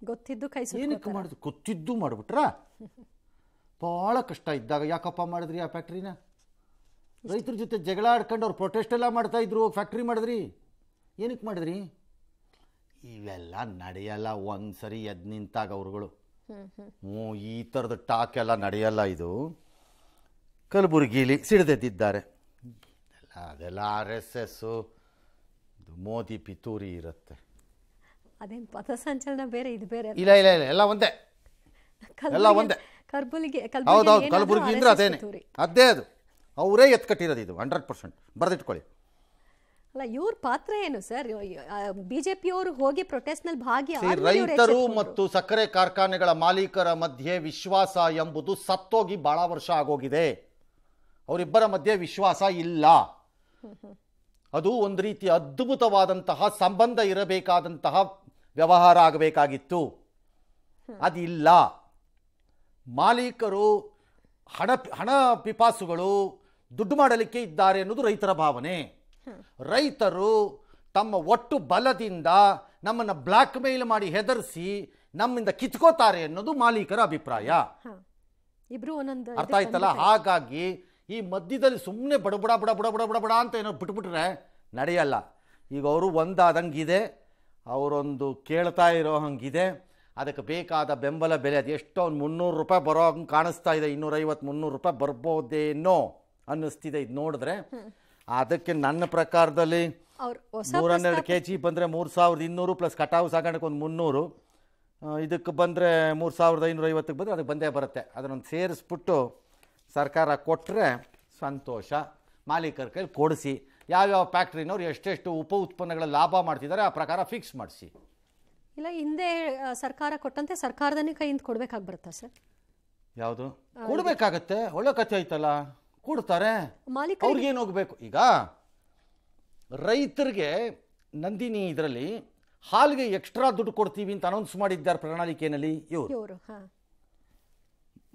ಗೊತ್ತಿದ್ದು ಕೈ ಏನಕ್ಕೆ ಮಾಡಿದ್ರು? ಗೊತ್ತಿದ್ದು ಮಾಡಿಬಿಟ್ರಾ? ಭಾಳ ಕಷ್ಟ ಇದ್ದಾಗ ಯಾಕಪ್ಪ ಮಾಡಿದ್ರಿ ಆ ಫ್ಯಾಕ್ಟ್ರಿನ? ರೈತರ ಜೊತೆ ಜಗಳ ಆಡ್ಕೊಂಡು ಅವ್ರು ಪ್ರೊಟೆಸ್ಟ್ ಎಲ್ಲ ಮಾಡ್ತಾಯಿದ್ರು, ಫ್ಯಾಕ್ಟ್ರಿ ಮಾಡಿದ್ರಿ. ಏನಕ್ಕೆ ಮಾಡಿದ್ರಿ? ಇವೆಲ್ಲ ನಡೆಯಲ್ಲ. ಒಂದು ಸರಿ ಎದ್ದು ನಿಂತಾಗ ಅವ್ರುಗಳು ಈ ಥರದ ಟಾಕ್ ಎಲ್ಲ ನಡೆಯಲ್ಲ. ಇದು ಕಲಬುರಗಿಲಿ ಸಿಡಿದೆದ್ದಿದ್ದಾರೆ. ಅದೆಲ್ಲ RSS ಮೋದಿ ಪಿತೂರಿ ಇರುತ್ತೆ. ಅದೇನು ಪಥಸಂಚಲನ ಬೇರೆ, ಇದು ಬೇರೆ. ಇಲ್ಲ ಇಲ್ಲ ಇಲ್ಲ, ಎಲ್ಲ ಒಂದೇ, ಎಲ್ಲ ಒಂದೇ. ಹೌದೌದು, ಕಲಬುರಗಿ ಅಂದ್ರೆ ಅದೇನೆ, ಅದೇ ಅದು ಅವರೇ ಎತ್ಕಟ್ಟಿರೋದು. ಇದು 100% ಬರೆದಿಟ್ಕೊಳ್ಳಿ. ಅಲ್ಲ, ಇವ್ರ ಪಾತ್ರ ಏನು ಸರ್? ಬಿಜೆಪಿಯವರು ಹೋಗಿ ಪ್ರೊಟೆಸ್ಟ್ ನಲ್ಲಿ ಭಾಗಿ. ರೈತರು ಮತ್ತು ಸಕ್ಕರೆ ಕಾರ್ಖಾನೆಗಳ ಮಾಲೀಕರ ಮಧ್ಯೆ ವಿಶ್ವಾಸ ಎಂಬುದು ಸತ್ತೋಗಿ ಬಹಳ ವರ್ಷ ಆಗೋಗಿದೆ. ಅವರಿಬ್ಬರ ಮಧ್ಯೆ ವಿಶ್ವಾಸ ಇಲ್ಲ. ಅದು ಒಂದು ರೀತಿಯ ಅದ್ಭುತವಾದಂತಹ ಸಂಬಂಧ ಇರಬೇಕಾದಂತಹ ವ್ಯವಹಾರ ಆಗಬೇಕಾಗಿತ್ತು, ಅದಿಲ್ಲ. ಮಾಲೀಕರು ಹಣ ಪಿಪಾಸುಗಳು, ದುಡ್ಡು ಮಾಡಲಿಕ್ಕೆ ಇದ್ದಾರೆ ಅನ್ನೋದು ರೈತರ ಭಾವನೆ. ರೈತರು ತಮ್ಮ ಒಟ್ಟು ಬಲದಿಂದ ನಮ್ಮನ್ನು ಬ್ಲ್ಯಾಕ್ ಮೇಲ್ ಮಾಡಿ ಹೆದರಿಸಿ ನಮ್ಮಿಂದ ಕಿತ್ಕೋತಾರೆ ಅನ್ನೋದು ಮಾಲೀಕರ ಅಭಿಪ್ರಾಯ. ಅರ್ಥ ಆಯ್ತಲ್ಲ? ಹಾಗಾಗಿ ಈ ಮಧ್ಯದಲ್ಲಿ ಸುಮ್ಮನೆ ಬಡಬಡ ಬಡ ಬಡ ಬಡ ಬಡ ಬಡ ಅಂತ ಏನೋ ಬಿಟ್ಬಿಟ್ರೆ ನಡೆಯಲ್ಲ. ಈಗ ಅವರು ಒಂದಾದಂಗಿದೆ, ಅವರೊಂದು ಕೇಳ್ತಾ ಇರೋ ಹಂಗಿದೆ. ಅದಕ್ಕೆ ಬೇಕಾದ ಬೆಂಬಲ ಬೆಲೆ ಅದು ಎಷ್ಟೋ ಒಂದು 300 ರೂಪಾಯಿ ಬರೋ ಹಂಗೆ ಕಾಣಿಸ್ತಾ ಇದೆ. 250-300 ರೂಪಾಯಿ ಬರ್ಬೋದೇನೋ ಅನ್ನಿಸ್ತಿದೆ ಇದು ನೋಡಿದ್ರೆ. ಅದಕ್ಕೆ ನನ್ನ ಪ್ರಕಾರದಲ್ಲಿ 112 kg ಬಂದರೆ 3200 ಪ್ಲಸ್ ಕಟಾವು ಸಾಗಾಣಕ್ಕೆ ಒಂದು 300, ಇದಕ್ಕೆ ಬಂದರೆ 3550 ಬಂದರೆ ಅದಕ್ಕೆ ಬಂದೇ ಬರುತ್ತೆ. ಅದನ್ನೊಂದು ಸೇರಿಸ್ಬಿಟ್ಟು ಸರ್ಕಾರ ಕೊಟ್ಟರೆ ಸಂತೋಷ. ಮಾಲೀಕರ ಕೈಲಿ ಕೊಡಿಸಿ, ಯಾವ್ಯಾವ ಫ್ಯಾಕ್ಟ್ರಿನವ್ರು ಎಷ್ಟೆಷ್ಟು ಉತ್ಪನ್ನಗಳ ಲಾಭ ಮಾಡ್ತಿದ್ದಾರೆ ಆ ಪ್ರಕಾರ ಫಿಕ್ಸ್ ಮಾಡಿಸಿ. ಇಲ್ಲ, ಹಿಂದೆ ಸರ್ಕಾರ ಕೊಟ್ಟಂತೆ ಸರ್ಕಾರದನ್ನೇ ಕೈಯಿಂದ ಕೊಡ್ಬೇಕಾಗಿ ಬರುತ್ತಾ ಸರ್? ಯಾವುದು ಕೊಡಬೇಕಾಗತ್ತೆ? ಒಳ್ಳೆ ಕಥೆ ಆಯ್ತಲ್ಲ, ಕೊಡ್ತಾರೆ. ಅವ್ರಿಗೇನು ಹೋಗ್ಬೇಕು? ಈಗ ರೈತರಿಗೆ ನಂದಿನಿ ಇದರಲ್ಲಿ ಹಾಲಿಗೆ ಎಕ್ಸ್ಟ್ರಾ ದುಡ್ಡು ಕೊಡ್ತೀವಿ ಅಂತ ಅನೌನ್ಸ್ ಮಾಡಿದ್ದಾರೆ ಪ್ರಣಾಳಿಕೆಯಲ್ಲಿ ಇವರು.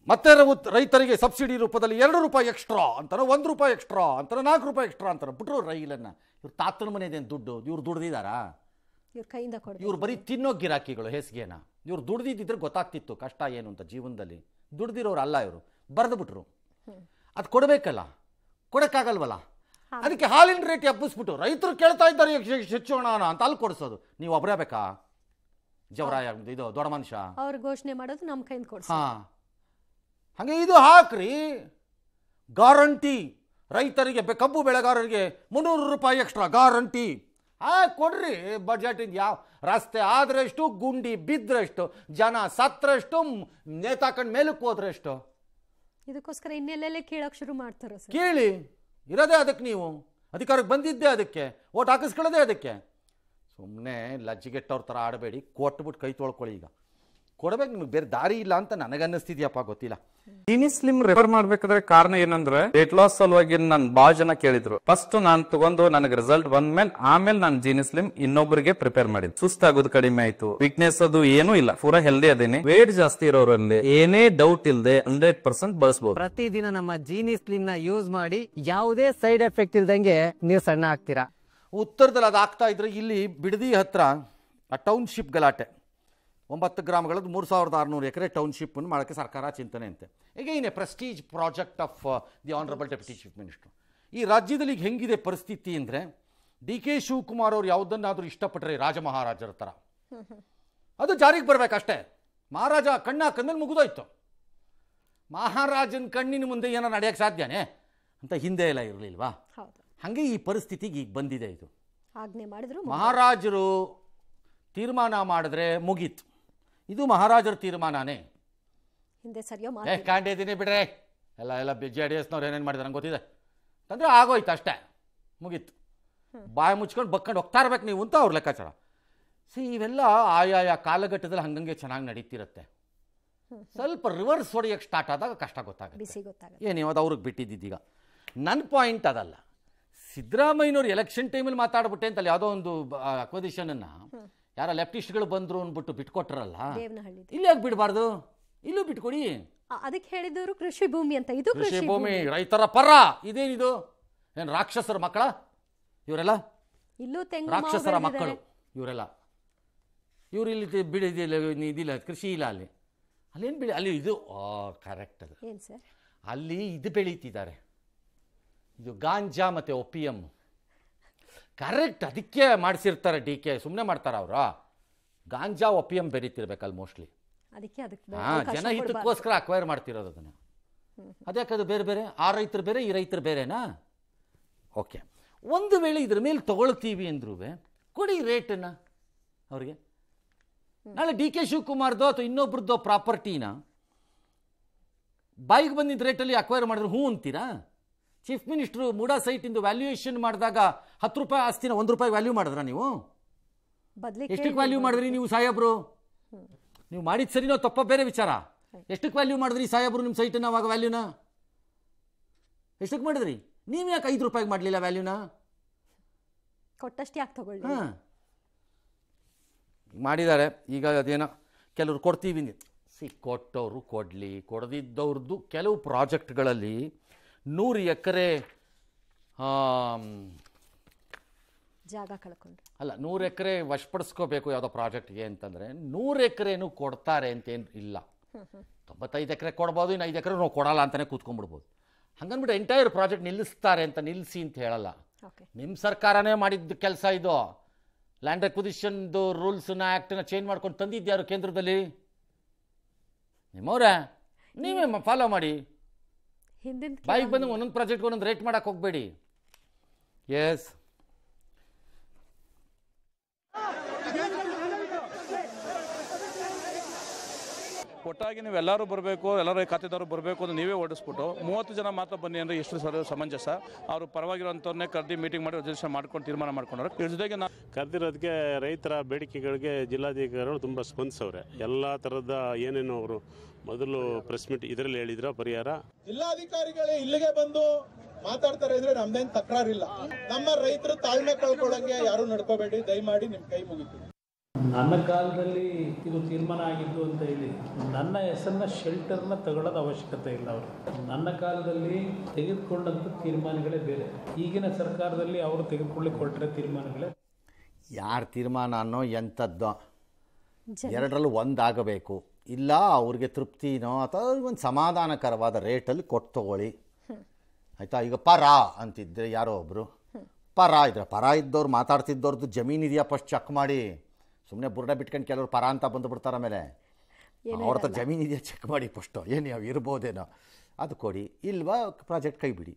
ಮತ್ತೆ ರೈತರಿಗೆ ಸಬ್ಸಿಡಿ ರೂಪದಲ್ಲಿ 2 ರೂಪಾಯಿ ಎಕ್ಸ್ಟ್ರಾ ಅಂತಾನೆ, 1 ರೂಪಾಯಿ ಎಕ್ಸ್ಟ್ರಾ ಅಂತಾನೆ, 4 ರೂಪಾಯಿ ಎಕ್ಸ್ಟ್ರಾ ಅಂತಾರೆ. ಬಿಟ್ರು ರೈಲನ್ನು. ಇವ್ರು ತಾತನ ಮನೆದೇನು ದುಡ್ಡು ಇವ್ರು ದುಡ್ದಿದ್ದಾರಾ? ಇವ್ರು ಬರೀ ತಿನ್ನೋ ಗಿರಾಕಿಗಳು ಹೇಸಿಗೆನ. ಇವ್ರು ದುಡ್ದಿದ್ದಿದ್ರೆ ಗೊತ್ತಾಗ್ತಿತ್ತು ಕಷ್ಟ ಏನು ಅಂತ ಜೀವನದಲ್ಲಿ. ದುಡ್ದಿರೋರು ಅಲ್ಲ ಇವರು, ಬರೆದು ಬಿಟ್ರು. ಅದು ಕೊಡಬೇಕಲ್ಲ, ಕೊಡೋಕ್ಕಾಗಲ್ವಲ್ಲ. ಅದಕ್ಕೆ ಹಾಲಿನ ರೇಟ್ ಎಬ್ಬಿಸ್ಬಿಟ್ಟು ರೈತರು ಕೇಳ್ತಾ ಇದ್ದಾರೆ ಹೆಚ್ಚೋಣ ಅಂತ ಅಲ್ಲಿ ಕೊಡಿಸೋದು. ನೀವು ಒಬ್ಬರೇ ಬೇಕಾ ಜವರಾಯ? ಇದು ದೊಡ್ಡ ಮನುಷ್ಯ ಅವ್ರು ಘೋಷಣೆ ಮಾಡೋದು ನಮ್ಮ ಕೈಯಿಂದ ಕೊಡ್ಸಿ. ಹಾಗೆ ಇದು ಹಾಕ್ರಿ, ಗ್ಯಾರಂಟಿ. ರೈತರಿಗೆ ಕಬ್ಬು ಬೆಳೆಗಾರರಿಗೆ 300 ರೂಪಾಯಿ ಎಕ್ಸ್ಟ್ರಾ ಗ್ಯಾರಂಟಿ ಕೊಡ್ರಿ. ಬಜೆಟಿಂದ ಯಾವ ರಸ್ತೆ ಆದ್ರೆಷ್ಟು, ಗುಂಡಿ ಬಿದ್ರೆಷ್ಟು, ಜನ ಸತ್ರಷ್ಟು, ನೇತಾಕಂಡ್ ಮೇಲಕ್ಕೆ ಹೋದ್ರೆಷ್ಟು. ಇದಕ್ಕೋಸ್ಕರ ಇನ್ನೆಲ್ಲೆಲ್ಲೇ ಕೇಳೋಕೆ ಶುರು ಮಾಡ್ತಾರೆ ಸರ್. ಕೇಳಿ, ಇರೋದೇ ಅದಕ್ಕೆ. ನೀವು ಅಧಿಕಾರಕ್ಕೆ ಬಂದಿದ್ದೇ ಅದಕ್ಕೆ, ಓಟ್ ಹಾಕಿಸ್ಕೊಳ್ಳೋದೇ ಅದಕ್ಕೆ. ಸುಮ್ಮನೆ ಲಜ್ಜಿಗೆಟ್ಟವ್ರ ಥರ ಆಡಬೇಡಿ, ಕೊಟ್ಬಿಟ್ಟು ಕೈ ತೊಳ್ಕೊಳ್ಳಿ. ಈಗ ಕೊಡಬೇಕು, ನಿಮ್ಗೆ ಬೇರೆ ದಾರಿ ಇಲ್ಲ ಅಂತ ನನಗನ್ನಿಸ್ತಿದ್ಯಪ್ಪ, ಗೊತ್ತಿಲ್ಲ. ಜೀನಿ ಸ್ಲಿಮ್ ರೆಫರ್ ಮಾಡ್ಬೇಕಾದ್ರೆ ಕಾರಣ ಏನಂದ್ರೆ ವೇಟ್ ಲಾಸ್ ಸಲುವಾಗಿ ನನ್ ಬಾಳ ಜನ ಕೇಳಿದ್ರು. ಫಸ್ಟ್ ನಾನ್ ತಗೊಂಡು ನನಗೆ ರಿಸಲ್ಟ್ ಬಂದ್ಮೇಲೆ ಆಮೇಲೆ ನಾನು ಜೀನಿ ಸ್ಲಿಮ್ ಇನ್ನೊಬ್ಬರಿಗೆ ಪ್ರಿಪೇರ್ ಮಾಡಿದ್. ಸುಸ್ತಾಗೋದು ಕಡಿಮೆ ಆಯ್ತು, ವೀಕ್ನೆಸ್ ಅದು ಏನೂ ಇಲ್ಲ, ಪೂರಾ ಹೆಲ್ದಿ ಅದೇನೆ. ವೇಟ್ ಜಾಸ್ತಿ ಇರೋರಲ್ಲಿ ಏನೇ ಡೌಟ್ ಇಲ್ಲದೆ 100% ಬಳಸಬಹುದು. ಪ್ರತಿದಿನ ನಮ್ಮ ಜೀನಿ ಸ್ಲಿಮ್ ನ ಯೂಸ್ ಮಾಡಿ ಯಾವುದೇ ಸೈಡ್ ಎಫೆಕ್ಟ್ ಇಲ್ದಂಗೆ ನೀವು ಸಣ್ಣ ಆಗ್ತೀರಾ. ಉತ್ತರದಲ್ಲಿ ಅದು ಆಗ್ತಾ ಇದ್ರೆ ಇಲ್ಲಿ ಬಿಡದಿ ಹತ್ರ ಆ ಟೌನ್ಶಿಪ್ ಗಲಾಟೆ 9 ಗ್ರಾಮಗಳದ್ದು 3600 ಎಕರೆ ಟೌನ್ಶಿಪ್ಪನ್ನು ಮಾಡೋಕ್ಕೆ ಸರ್ಕಾರ ಚಿಂತನೆ ಅಂತೆ. ಈಗ ಏನೇ Prestige project of the honourable deputy chief minister. ಈ ರಾಜ್ಯದಲ್ಲಿ ಈಗ ಹೆಂಗಿದೆ ಪರಿಸ್ಥಿತಿ ಅಂದರೆ, DK ಶಿವಕುಮಾರ್ ಅವ್ರು ಯಾವುದನ್ನಾದರೂ ಇಷ್ಟಪಟ್ಟರೆ ರಾಜ ಮಹಾರಾಜರ ಥರ ಅದು ಜಾರಿಗೆ ಬರಬೇಕಷ್ಟೇ. ಮಹಾರಾಜ ಕಣ್ಣು ಹಾಕಂದ್ಮೇಲೆ ಮುಗಿದೋಯ್ತು. ಮಹಾರಾಜನ ಕಣ್ಣಿನ ಮುಂದೆ ಏನೋ ನಡೆಯೋಕ್ಕೆ ಸಾಧ್ಯನೇ ಅಂತ ಹಿಂದೆ ಎಲ್ಲ ಇರಲಿಲ್ವಾ? ಹಾಗೆ ಈ ಪರಿಸ್ಥಿತಿಗೆ ಈಗ ಬಂದಿದೆ. ಇದು ಆಜ್ಞೆ ಮಾಡಿದ್ರು ಮಹಾರಾಜರು ತೀರ್ಮಾನ ಮಾಡಿದ್ರೆ ಮುಗೀತು. ಇದು ಮಹಾರಾಜರ ತೀರ್ಮಾನನೇ. ಹಿಂದೆ ಸರಿಯೋ ಕಾಂಡೆ ಇದ್ದೀನಿ ಬಿಡ್ರೆ, ಎಲ್ಲ JDSನವ್ರು ಏನೇನು ಮಾಡಿದಾರೆ ನಂಗೆ ಗೊತ್ತಿದೆ ಅಂದರೆ ಆಗೋಯ್ತು ಅಷ್ಟೇ, ಮುಗೀತು. ಬಾಯಿ ಮುಚ್ಕೊಂಡು ಬಕ್ಕೊಂಡು ಹೋಗ್ತಾ ಇರ್ಬೇಕು ನೀವು ಅಂತ ಅವ್ರ ಲೆಕ್ಕಾಚಾರ. ಇವೆಲ್ಲ ಆಯಾಯ ಕಾಲಘಟ್ಟದಲ್ಲಿ ಹಂಗಂಗೆ ಚೆನ್ನಾಗಿ ನಡೀತಿರುತ್ತೆ. ಸ್ವಲ್ಪ ರಿವರ್ಸ್ ಹೊಡೆಯೋಕ್ಕೆ ಸ್ಟಾರ್ಟ್ ಆದಾಗ ಕಷ್ಟ ಗೊತ್ತಾಗುತ್ತೆ. ಏನು ಅದು ಅವ್ರಿಗೆ ಬಿಟ್ಟಿದ್ದೀಗ. ನನ್ನ ಪಾಯಿಂಟ್ ಅದಲ್ಲ. ಸಿದ್ದರಾಮಯ್ಯನವ್ರು ಎಲೆಕ್ಷನ್ ಟೈಮಲ್ಲಿ ಮಾತಾಡ್ಬಿಟ್ಟೆ ಅಂತಲ್ಲ, ಯಾವುದೋ ಒಂದು ಅಕ್ವದಿಷನನ್ನು ಯಾರೋ ಲೆಫ್ಟಿಸ್ಟ್ಗಳು ಬಂದರು ಅಂದ್ಬಿಟ್ಟು ಬಿಟ್ಕೊಟ್ರಲ್ಲ, ಇಲ್ಲಿ ಯಾಕೆ ಬಿಡಬಾರ್ದು? ಇಲ್ಲೂ ಬಿಟ್ಕೊಡಿ. ಅದಕ್ಕೆ ಹೇಳಿದವರು ಕೃಷಿ ಭೂಮಿ ಅಂತ. ಇದು ಕೃಷಿ ಭೂಮಿ, ರೈತರ ಪರ. ಇದೇನಿದು? ಏನು ರಾಕ್ಷಸರ ಮಕ್ಕಳ ಇವರೆಲ್ಲ? ಇಲ್ಲೂ ರಾಕ್ಷಸರ ಮಕ್ಕಳು ಇವರೆಲ್ಲ. ಇವ್ರು ಇಲ್ಲಿ ಇದಿಲ್ಲ, ಕೃಷಿ ಇಲ್ಲ ಅಲ್ಲಿ. ಅಲ್ಲೇನು ಬೆಳಿ ಅಲ್ಲಿ ಇದು ಕರೆಕ್ಟ್. ಅದು ಏನು ಸರ್, ಅಲ್ಲಿ ಇದು ಬೆಳೀತಿದ್ದಾರೆ, ಇದು ಗಾಂಜಾ ಮತ್ತು ಒಪಿಯಮ್. ಕರೆಕ್ಟ್, ಅದಕ್ಕೆ ಮಾಡಿಸಿರ್ತಾರೆ DK. ಸುಮ್ಮನೆ ಮಾಡ್ತಾರೆ ಅವರು. ಗಾಂಜಾ ಒಪಿಯಮ್ ಬೆರೀತಿರ್ಬೇಕಲ್ಲಿ ಮೋಸ್ಟ್ಲಿ. ಜನಹಿತಕ್ಕೋಸ್ಕರ ಅಕ್ವೈರ್ ಮಾಡ್ತಿರೋದು ಅದನ್ನು. ಅದ್ಯಾಕದು ಬೇರೆ ಬೇರೆ? ಆ ರೈತರು ಬೇರೆ, ಈ ರೈತರು ಬೇರೆನಾ? ಓಕೆ, ಒಂದು ವೇಳೆ ಇದ್ರ ಮೇಲೆ ತಗೊಳ್ತೀವಿ ಅಂದ್ರೂ ಕೊಡಿ ರೇಟನ್ನು ಅವ್ರಿಗೆ. ನಾಳೆ DK ಶಿವಕುಮಾರ್ದೋ ಅಥವಾ ಇನ್ನೊಬ್ರದ್ದು ಪ್ರಾಪರ್ಟಿನ ಬಾಯಿಗೆ ಬಂದಿದ್ದ ರೇಟಲ್ಲಿ ಅಕ್ವೈರ್ ಮಾಡಿದ್ರೆ ಹ್ಞೂ ಅಂತೀರಾ? ಚೀಫ್ ಮಿನಿಸ್ಟ್ರು ಮೂಡಾ ಸೈಟಿಂದು ವ್ಯಾಲ್ಯೂಯೇಷನ್ ಮಾಡಿದಾಗ 10 ರೂಪಾಯಿ ಆಸ್ತಿನ 1 ರೂಪಾಯಿ ವ್ಯಾಲ್ಯೂ ಮಾಡಿದ್ರ ನೀವು? ಎಷ್ಟಕ್ಕೆ ವ್ಯಾಲ್ಯೂ ಮಾಡಿದ್ರಿ ನೀವು ಸಾಹೇಬ್ರು? ನೀವು ಮಾಡಿದ ಸರಿನೋ ತಪ್ಪ ಬೇರೆ ವಿಚಾರ. ಎಷ್ಟಕ್ಕೆ ವ್ಯಾಲ್ಯೂ ಮಾಡಿದ್ರಿ ಸಾಹೇಬ್ರು ನಿಮ್ಮ ಸೈಟನ್ನು ಅವಾಗ? ವ್ಯಾಲ್ಯೂನ ಎಷ್ಟಕ್ಕೆ ಮಾಡಿದ್ರಿ? ನೀವು ಯಾಕೆ 5 ರೂಪಾಯಿಗೆ ಮಾಡಲಿಲ್ಲ ವ್ಯಾಲ್ಯೂನ? ಕೊಟ್ಟಷ್ಟು ಯಾಕೆ ತಗೊಳ್ಳಿ? ಮಾಡಿದ್ದಾರೆ. ಈಗ ಅದೇನೋ ಕೆಲವರು ಕೊಡ್ತೀವಿ, ಕೊಟ್ಟವರು ಕೊಡಲಿ, ಕೊಡದಿದ್ದವ್ರದ್ದು ಕೆಲವು ಪ್ರಾಜೆಕ್ಟ್ಗಳಲ್ಲಿ 100 ಎಕರೆ ಜಾಗ ಕಳ್ಕೊಂಡ್ರು. ಅಲ್ಲ, 100 ಎಕರೆ ವಶಪಡಿಸ್ಕೋಬೇಕು ಯಾವುದೋ ಪ್ರಾಜೆಕ್ಟ್ಗೆ ಅಂತಂದರೆ 100 ಎಕರೆನೂ ಕೊಡ್ತಾರೆ ಅಂತೇನು ಇಲ್ಲ. 95 ಎಕರೆ ಕೊಡ್ಬೋದು, ಇನ್ನು 5 ಎಕರೆ ನಾವು ಕೊಡಲ್ಲ ಅಂತಲೇ ಕೂತ್ಕೊಂಡ್ಬಿಡ್ಬೋದು. ಹಂಗನ್ಬಿಟ್ಟು ಎಂಟೈರ್ ಪ್ರಾಜೆಕ್ಟ್ ನಿಲ್ಲಿಸ್ತಾರೆ ಅಂತ ನಿಲ್ಲಿಸಿ ಅಂತ ಹೇಳಲ್ಲ. ನಿಮ್ಮ ಸರ್ಕಾರನೇ ಮಾಡಿದ್ದ ಕೆಲಸ ಇದು. ಲ್ಯಾಂಡ್ ಅಕ್ವಿಸಿಷನ್ದು ರೂಲ್ಸನ್ನ ಆ್ಯಕ್ಟನ್ನ ಚೇಂಜ್ ಮಾಡ್ಕೊಂಡು ತಂದಿದ್ಯಾರು ಕೇಂದ್ರದಲ್ಲಿ? ನಿಮ್ಮವ್ರೆ, ನೀವೇ ಫಾಲೋ ಮಾಡಿ. ಬಾಯಿಗೆ ಬಂದು ಒಂದೊಂದು ಪ್ರಾಜೆಕ್ಟ್ಗೆ ಒಂದೊಂದು ರೇಟ್ ಮಾಡೋಕ್ಕೆ ಹೋಗಬೇಡಿ. ಎಸ್, ಒಟ್ಟಾಗಿ ನೀವು ಎಲ್ಲರೂ ಬರಬೇಕು, ಎಲ್ಲರೂ ಖಾತೆದಾರರು ಬರಬೇಕು ಅಂತ ನೀವೇ ಓಡಿಸ್ಬಿಟ್ಟು 30 ಜನ ಮಾತ್ರ ಬನ್ನಿ ಅಂದರೆ ಎಷ್ಟು ಸಮಂಜಸ? ಅವರು ಪರವಾಗಿರೋಂಥವ್ರನ್ನೇ ಕರೆದಿ ಮೀಟಿಂಗ್ ಮಾಡಿ ರಿಜಿಸ್ಟ್ರೇಷನ್ ಮಾಡ್ಕೊಂಡು ತೀರ್ಮಾನ ಮಾಡ್ಕೊಂಡ್ರೆ ಇದ್ರ ಜೊತೆಗೆ ಕರೆದಿರೋದಕ್ಕೆ ರೈತರ ಬೇಡಿಕೆಗಳಿಗೆ ಜಿಲ್ಲಾಧಿಕಾರಿಗಳು ತುಂಬ ಸ್ಪಂದಿಸವ್ರೆ. ಎಲ್ಲ ಥರದ ಏನೇನು ಅವರು ಮೊದಲು ಪ್ರೆಸ್ ಮೀಟ್ ಇದರಲ್ಲಿ ಹೇಳಿದ್ರ ಪರಿಹಾರ. ಜಿಲ್ಲಾಧಿಕಾರಿಗಳೇ ಇಲ್ಲಿಗೆ ಬಂದು ಮಾತಾಡ್ತಾರೆ ಅಂದ್ರೆ ನಮ್ದೇನು ತಕರಾರಿಲ್ಲ. ನಮ್ಮ ರೈತರು ತಾಳ್ಮೆ ಕಳ್ಕೊಳ್ಳಂಗೆ ಯಾರು ನಡ್ಕೋಬೇಡಿ, ದಯಮಾಡಿ ನಿಮ್ ಕೈ ಮುಗಿತು. ನನ್ನ ಕಾಲದಲ್ಲಿ ಇದು ತೀರ್ಮಾನ ಆಗಿದ್ದು ಅಂತ ಹೇಳಿ ನನ್ನ ಹೆಸರನ್ನ ಶೆಲ್ಟರ್ನ ತಗೊಳ್ಳೋದು ಅವಶ್ಯಕತೆ ಇಲ್ಲ. ಅವರು ನನ್ನ ಕಾಲದಲ್ಲಿ ತೆಗೆದುಕೊಂಡಂಥ ತೀರ್ಮಾನಗಳೇ ಬೇರೆ. ಈಗಿನ ಸರ್ಕಾರದಲ್ಲಿ ಅವರು ತೆಗೆದುಕೊಳ್ಳಿಕ್ಕೆ ಹೊರಟಿರೋ ತೀರ್ಮಾನಗಳೇ. ಯಾರ ತೀರ್ಮಾನನೋ ಎಂಥದ್ದೋ ಎರಡರಲ್ಲೂ ಒಂದಾಗಬೇಕು. ಇಲ್ಲ ಅವ್ರಿಗೆ ತೃಪ್ತಿನೋ ಅಥವಾ ಒಂದು ಸಮಾಧಾನಕರವಾದ ರೇಟಲ್ಲಿ ಕೊಟ್ಟು ತಗೊಳ್ಳಿ, ಆಯಿತಾ? ಈಗ ಪರ ಅಂತಿದ್ರೆ ಯಾರೋ ಒಬ್ಬರು ಪರ ಇದ್ರೆ, ಪರ ಇದ್ದವ್ರು ಮಾತಾಡ್ತಿದ್ದವ್ರದ್ದು ಜಮೀನಿದೆಯಾ ಫಸ್ಟ್ ಚೆಕ್ ಮಾಡಿ. ಸುಮ್ಮನೆ ಬುರ್ಡ ಬಿಟ್ಕೊಂಡು ಕೆಲವರು ಪರ ಅಂತ ಬಂದುಬಿಡ್ತಾರೆ. ಆಮೇಲೆ ಅವ್ರ ಹತ್ರ ಜಮೀನಿದೆಯಾ ಚೆಕ್ ಮಾಡಿ ಫಸ್ಟು. ಏನು ಯಾವ ಇರ್ಬೋದೇನೋ ಅದು ಕೊಡಿ, ಇಲ್ವಾ ಪ್ರಾಜೆಕ್ಟ್ ಕೈ ಬಿಡಿ.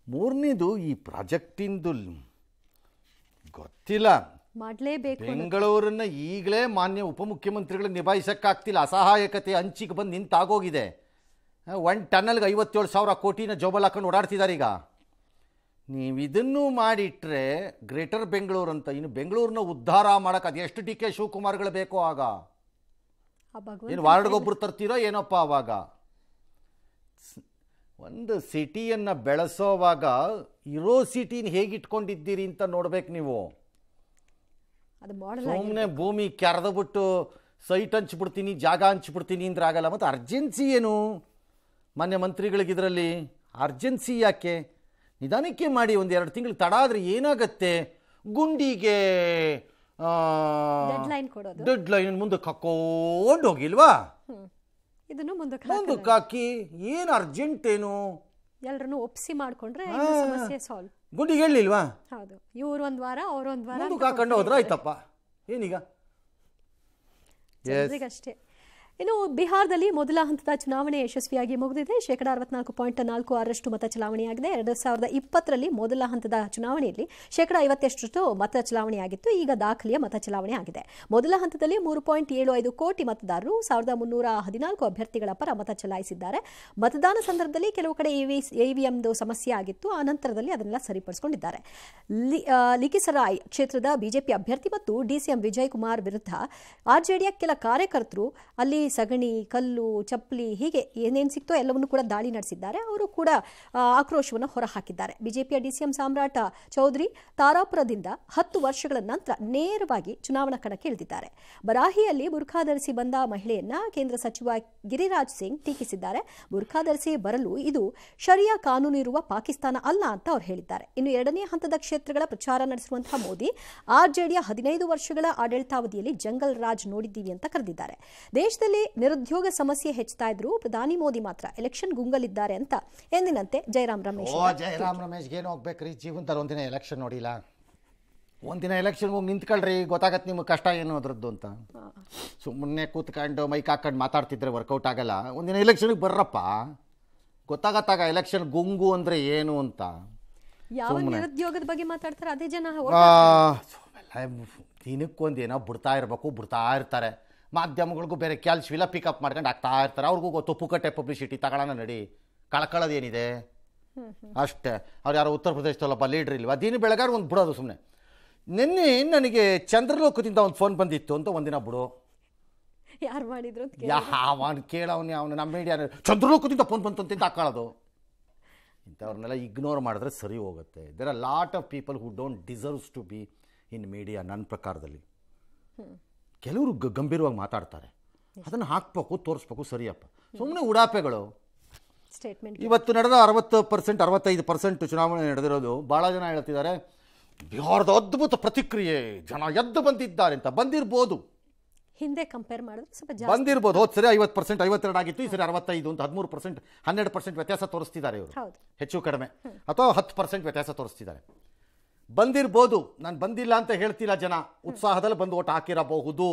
ಮೂರನೇದು, ಈ ಪ್ರಾಜೆಕ್ಟಿಂದು ಗೊತ್ತಿಲ್ಲ, ಮಾಡಲೇಬೇಕು. ಬೆಂಗಳೂರನ್ನು ಈಗಲೇ ಮಾನ್ಯ ಉಪಮುಖ್ಯಮಂತ್ರಿಗಳು ನಿಭಾಯಿಸೋಕ್ಕಾಗ್ತಿಲ್ಲ. ಅಸಹಾಯಕತೆ ಅಂಚಿಗೆ ಬಂದು ನಿಂತಾಗೋಗಿದೆ. 1 ಟನ್ನಲ್ಗೆ 57,000 ಕೋಟಿನ ಜೋಬಲ್ ಹಾಕೊಂಡು ಓಡಾಡ್ತಿದ್ದಾರೆ. ಈಗ ನೀವು ಇದನ್ನು ಮಾಡಿಟ್ರೆ ಗ್ರೇಟರ್ ಬೆಂಗಳೂರು ಅಂತ, ಇನ್ನು ಬೆಂಗಳೂರನ್ನ ಉದ್ಧಾರ ಮಾಡೋಕೆ ಅದು ಎಷ್ಟು DK ಶಿವಕುಮಾರ್ಗಳು ಬೇಕೋ ಆಗ? ಏನು ವಾರ್ಡ್ಗೊಬ್ಬರು ತರ್ತೀರೋ ಏನಪ್ಪ? ಆವಾಗ ಒಂದು ಸಿಟಿಯನ್ನು ಬೆಳೆಸೋವಾಗ ಇರೋ ಸಿಟಿನ ಹೇಗಿಟ್ಕೊಂಡಿದ್ದೀರಿ ಅಂತ ನೋಡ್ಬೇಕು ನೀವು. ಸುಮ್ಮನೆ ಭೂಮಿ ಕೆರೆದ್ಬಿಟ್ಟು ಸೈಟ್ ಹಂಚ್ಬಿಡ್ತೀನಿ, ಜಾಗ ಹಂಚ್ಬಿಡ್ತೀನಿ ಅಂದ್ರೆ ಆಗಲ್ಲ. ಮತ್ತು ಅರ್ಜೆನ್ಸಿ ಏನು ಮಾನ್ಯ ಮಂತ್ರಿಗಳಿಗೆ? ಇದರಲ್ಲಿ ಅರ್ಜೆನ್ಸಿ ಯಾಕೆ? ನಿಧಾನಕ್ಕೆ ಮಾಡಿ. 1-2 ತಿಂಗಳು ತಡ ಆದರೆ ಏನಾಗತ್ತೆ? ಗುಂಡಿಗೆ ಡೆಡ್ ಲೈನ್ ಮುಂದಕ್ಕೆ ಹಾಕೊಂಡು ಹೋಗಿಲ್ವಾ? ಇದನ್ನು ಮುಂದಕ್ಕೆ ಹಾಕಿ ಏನು ಅರ್ಜೆಂಟ್ ಏನು? ಎಲ್ಲರನ್ನು ಒಪ್ಸಿ ಮಾಡ್ಕೊಂಡ್ರೆ ಸಮಸ್ಯೆ ಸಾಲ್ವ್. ಗುಂಡಿಗೆ ಹೇಳಿಲ್ವಾ? ಹೌದು, ಇವ್ರು ಒಂದು ವಾರ ಅವ್ರು ಒಂದು ವಾರ ಮುಂದಕ್ಕೆ ಹಾಕೊಂಡು ಹೋದ್ರೆ ಆಯ್ತಪ್ಪ. ಏನೀಗ? ಅಷ್ಟೇ. ಇನ್ನು ಬಿಹಾರದಲ್ಲಿ ಮೊದಲ ಹಂತದ ಚುನಾವಣೆ ಯಶಸ್ವಿಯಾಗಿ ಮುಗಿದಿದೆ. 64.46% ಮತ ಚಲಾವಣೆಯಾಗಿದೆ. 2020ರಲ್ಲಿ ಮೊದಲ ಹಂತದ ಚುನಾವಣೆಯಲ್ಲಿ 50% ಮತ ಚಲಾವಣೆಯಾಗಿತ್ತು. ಈಗ ದಾಖಲೆಯ ಮತ ಚಲಾವಣೆ ಆಗಿದೆ. ಮೊದಲ ಹಂತದಲ್ಲಿ 3.75 ಕೋಟಿ ಮತದಾರರು 1314 ಅಭ್ಯರ್ಥಿಗಳ ಪರ ಮತ ಚಲಾಯಿಸಿದ್ದಾರೆ. ಮತದಾನ ಸಂದರ್ಭದಲ್ಲಿ ಕೆಲವು ಕಡೆ ಇವಿಎಂದು ಸಮಸ್ಯೆ ಆಗಿತ್ತು. ಆ ನಂತರದಲ್ಲಿ ಅದನ್ನೆಲ್ಲ ಸರಿಪಡಿಸಿಕೊಂಡಿದ್ದಾರೆ. ಲಿಖಿಸರಾಯ್ ಕ್ಷೇತ್ರದ ಬಿಜೆಪಿ ಅಭ್ಯರ್ಥಿ ಮತ್ತು ಡಿಸಿಎಂ ವಿಜಯ್ ಕುಮಾರ್ ವಿರುದ್ಧ ಆರ್ಜೆಡಿಯ ಕೆಲ ಕಾರ್ಯಕರ್ತರು ಅಲ್ಲಿ ಸಗಣಿ, ಕಲ್ಲು, ಚಪ್ಪಲಿ ಹೀಗೆ ಏನೇನು ಸಿಕ್ತೋ ಎಲ್ಲವನ್ನೂ ಕೂಡ ದಾಳಿ ನಡೆಸಿದ್ದಾರೆ. ಅವರು ಕೂಡ ಆಕ್ರೋಶವನ್ನು ಹೊರಹಾಕಿದ್ದಾರೆ. ಬಿಜೆಪಿಯ ಡಿಸಿಎಂ ಸಾಮ್ರಾಟ ಚೌಧರಿ ತಾರಾಪುರದಿಂದ 10 ವರ್ಷಗಳ ನಂತರ ನೇರವಾಗಿ ಚುನಾವಣಾ ಕಣಕ್ಕೆ ಇಳಿದಿದ್ದಾರೆ. ಬರಾಹಿಯಲ್ಲಿ ಬುರ್ಖಾ ಧರಿಸಿ ಬಂದ ಮಹಿಳೆಯನ್ನ ಕೇಂದ್ರ ಸಚಿವ ಗಿರಿರಾಜ್ ಸಿಂಗ್ ಟೀಕಿಸಿದ್ದಾರೆ. ಬುರ್ಖಾ ಧರಿಸಿ ಬರಲು ಇದು ಶರಿಯಾ ಕಾನೂನು ಇರುವ ಪಾಕಿಸ್ತಾನ ಅಲ್ಲ ಅಂತ ಅವರು ಹೇಳಿದ್ದಾರೆ. ಇನ್ನು 2ನೇ ಹಂತದ ಕ್ಷೇತ್ರಗಳ ಪ್ರಚಾರ ನಡೆಸಿರುವಂತಹ ಮೋದಿ ಆರ್ಜೆಡಿಯ 15 ವರ್ಷಗಳ ಆಡಳಿತಾವಧಿಯಲ್ಲಿ ಜಂಗಲ್ ರಾಜ್ ನೋಡಿದ್ದೀವಿ ಅಂತ ಕರೆದಿದ್ದಾರೆ. ದೇಶದಲ್ಲಿ ನಿರುದ್ಯೋಗ ಸಮಸ್ಯೆ ಹೆಚ್ಚುತ್ತಾ ಇದ್ರು ಪ್ರಧಾನಿ ಮೋದಿ ಮಾತ್ರ ಎಲೆಕ್ಷನ್ ಗುಂಗಲಿದ್ದಾರೆ ಅಂತ ಎಂದಿನಂತೆ ಜಯರಾಮ್ ರಮೇಶ್ಗೆ ಏನು ಹೋಗ್ಬೇಕ್ರಿ ಜೀವನದಲ್ಲಿ ಒಂದಿನ ಎಲೆಕ್ಷನ್ ನೋಡಿಲ್ಲ. ಒಂದಿನ ಎಲೆಕ್ಷನ್ ಹೋಗಿ ನಿಂತ್ಕೊಳ್ರಿ, ಗೊತ್ತಾಗತ್ತೆ ನಿಮ್ಗೆ ಕಷ್ಟ ಏನು ಅದ್ರದ್ದು ಅಂತ. ಸುಮ್ಮನೆ ಕೂತ್ಕೊಂಡು ಮೈಕ್ ಹಾಕೊಂಡು ಮಾತಾಡ್ತಿದ್ರೆ ವರ್ಕೌಟ್ ಆಗಲ್ಲ. ಒಂದಿನ ಎಲೆಕ್ಷನ್ಗೆ ಬರ್ರಪ್ಪ, ಗೊತ್ತಾಗತ್ತಾಗ ಎಲೆಕ್ಷನ್ ಗುಂಗು ಅಂದ್ರೆ ಏನು ಅಂತ. ಯಾವ ನಿರುದ್ಯೋಗದ ಬಗ್ಗೆ ಮಾತಾಡ್ತಾರೆ ಅದೇ ಜನ ದಿನಕ್ಕೊಂದು ಏನೋ ಬಿಡ್ತಾ ಇರ್ತಾರೆ. ಮಾಧ್ಯಮಗಳಿಗೂ ಬೇರೆ ಕೆಲಸವಿಲ್ಲ, ಪಿಕಪ್ ಮಾಡ್ಕೊಂಡು ಆಗ್ತಾ ಇರ್ತಾರೆ. ಅವ್ರಿಗೂ ಗೊತ್ತು ಪುಕ್ಕಟ್ಟೆ ಪಬ್ಲಿಸಿಟಿ ತಗೊಳ್ಳೋಣ ನಡಿ, ಕಳ್ಕೊಳ್ಳೋದೇನಿದೆ ಅಷ್ಟೇ. ಅವ್ರು ಯಾರೋ ಉತ್ತರ ಪ್ರದೇಶದಲ್ಲೊಬ್ಬ ಲೀಡ್ರ್ ಇಲ್ವಾ, ದಿನ ಬೆಳಗಾರ ಒಂದು ಬಿಡೋದು ಸುಮ್ಮನೆ. ನಿನ್ನೆ ನನಗೆ ಚಂದ್ರಲೋಕದಿಂದ ಒಂದು ಫೋನ್ ಬಂದಿತ್ತು ಅಂತ ಒಂದಿನ ಬಿಡು. ಯಾರು ಮಾಡಿದ್ರು ಅವನು ಕೇಳವನು, ಅವನು ನಮ್ಮ ಮೀಡಿಯಾ ಚಂದ್ರಲೋಕದಿಂದ ಫೋನ್ ಬಂತು ಅಂತ ಹಾಕೊಳ್ಳೋದು. ಇಂಥವ್ರನ್ನೆಲ್ಲ ಇಗ್ನೋರ್ ಮಾಡಿದ್ರೆ ಸರಿ ಹೋಗುತ್ತೆ. There are lot of people who don't deserves to be in media. ನನ್ನ ಪ್ರಕಾರದಲ್ಲಿ ಕೆಲವರು ಗಂಭೀರವಾಗಿ ಮಾತಾಡ್ತಾರೆ, ಅದನ್ನು ಹಾಕ್ಬೇಕು, ತೋರಿಸ್ಬೇಕು, ಸರಿಯಪ್ಪ. ಸುಮ್ಮನೆ ಉಡಾಪೆಗಳು. ಇವತ್ತು ನಡೆದ 60%, 65% ಚುನಾವಣೆ ನಡೆದಿರೋದು. ಭಾಳ ಜನ ಹೇಳ್ತಿದ್ದಾರೆ ಬಿಹಾರದ ಅದ್ಭುತ ಪ್ರತಿಕ್ರಿಯೆ, ಜನ ಎದ್ದು ಬಂದಿದ್ದಾರೆ ಅಂತ. ಬಂದಿರ್ಬೋದು, ಹಿಂದೆ ಕಂಪೇರ್ ಮಾಡಿದ್ರೆ ಸ್ವಲ್ಪ ಬಂದಿರ್ಬೋದು. ಹೋದ್ ಸರಿ 50%, 52 ಆಗಿತ್ತು, ಈ ಸರಿ 65 ಅಂತ 13%, 12% ವ್ಯತ್ಯಾಸ ತೋರಿಸ್ತಿದ್ದಾರೆ ಇವರು, ಹೆಚ್ಚು ಕಡಿಮೆ, ಅಥವಾ 10% ವ್ಯತ್ಯಾಸ ತೋರಿಸ್ತಿದ್ದಾರೆ. ಬಂದಿರ್ಬೋದು, ನಾನು ಬಂದಿಲ್ಲ ಅಂತ ಹೇಳ್ತಿಲ್ಲ. ಜನ ಉತ್ಸಾಹದಲ್ಲಿ ಬಂದು ಓಟ್ ಹಾಕಿರಬಹುದು.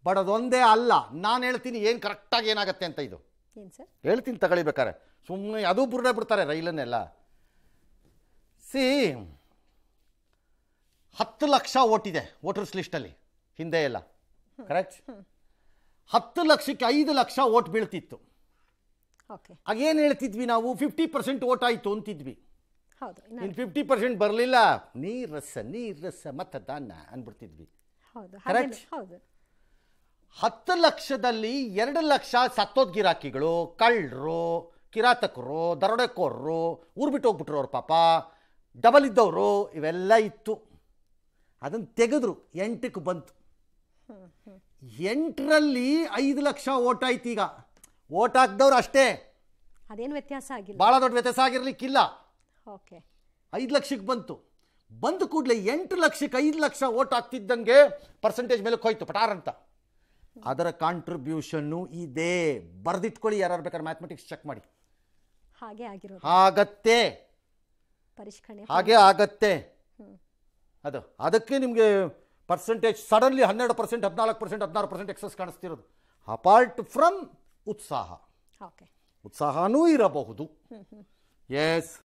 ಬಟ್ ಅದೊಂದೇ ಅಲ್ಲ. ನಾನು ಹೇಳ್ತೀನಿ ಏನು ಕರೆಕ್ಟಾಗಿ ಏನಾಗುತ್ತೆ ಅಂತ. ಇದು ಹೇಳ್ತೀನಿ ತಗೊಳ್ಬೇಕಾರೆ. ಸುಮ್ಮನೆ ಅದು ಬುರ್ಡೆ ಬಿಡ್ತಾರೆ ರೈಲನ್ನೆಲ್ಲ. 10 ಲಕ್ಷ ಓಟ್ ಇದೆ ವೋಟರ್ಸ್ ಲಿಸ್ಟಲ್ಲಿ, ಹಿಂದೆ ಎಲ್ಲ ಕರೆಕ್ಟ್. 10 ಲಕ್ಷಕ್ಕೆ 5 ಲಕ್ಷ ಓಟ್ ಬೀಳ್ತಿತ್ತು. ಆಗೇನು ಹೇಳ್ತಿದ್ವಿ ನಾವು, 50% ಓಟ್ ಆಯಿತು ಅಂತಿದ್ವಿ. ಇನ್ನು 50% ಬರಲಿಲ್ಲ, ನೀರಸ ಮತದಾನ ಅಂದ್ಬಿಡ್ತಿದ್ವಿ. ಕರೆಕ್ಟ್. 10 ಲಕ್ಷದಲ್ಲಿ 2 ಲಕ್ಷ ಸತ್ತೋದ್ ಗಿರಾಕಿಗಳು, ಕಳ್ಳರು, ಕಿರಾತಕರು, ದರೋಡೆಕೋರರು, ಊರು ಬಿಟ್ಟು ಹೋಗ್ಬಿಟ್ರು ಅವ್ರ ಪಾಪ, ಡಬಲ್ ಇದ್ದವರು, ಇವೆಲ್ಲ ಇತ್ತು. ಅದನ್ನು ತೆಗೆದ್ರು, 8ಕ್ಕೆ ಬಂತು. 8ರಲ್ಲಿ 5 ಲಕ್ಷ ಓಟ್ ಆಯ್ತು. ಈಗ ಓಟ್ ಹಾಕ್ದವ್ರು ಅಷ್ಟೇ, ಅದೇನು ವ್ಯತ್ಯಾಸ ಆಗಿಲ್ಲ, ಭಾಳ ದೊಡ್ಡ ವ್ಯತ್ಯಾಸ ಆಗಿರ್ಲಿಕ್ಕಿಲ್ಲ. 5 ಲಕ್ಷಕ್ಕೆ ಬಂತು. ಬಂದು ಕೂಡಲೇ 8 ಲಕ್ಷಕ್ಕೆ 5 ಲಕ್ಷ ಓಟ್ ಆಗ್ತಿದ್ದಂಗೆ ಪರ್ಸೆಂಟೇಜ್ ಮೇಲೆ ಹೋಯ್ತು ಪಟಾರ್ ಅಂತ. ಅದರ ಕಾಂಟ್ರಿಬ್ಯೂಷನ್ನು ಇದೆ. ಬರೆದಿಟ್ಕೊಳ್ಳಿ, ಯಾರು ಬೇಕಾದ್ರೆ ಮ್ಯಾಥಮೆಟಿಕ್ಸ್ ಚೆಕ್ ಮಾಡಿ. ಆಗತ್ತೆ, ಹಾಗೆ ಆಗತ್ತೆ ಅದು. ಅದಕ್ಕೆ ನಿಮಗೆ ಪರ್ಸೆಂಟೇಜ್ ಸಡನ್ಲಿ 12%, 14%, 16% ಎಕ್ಸಸ್ ಕಾಣಿಸ್ತಿರೋದು. ಅಪಾರ್ಟ್ ಫ್ರಮ್ ಉತ್ಸಾಹನೂ ಇರಬಹುದು. ಎಸ್.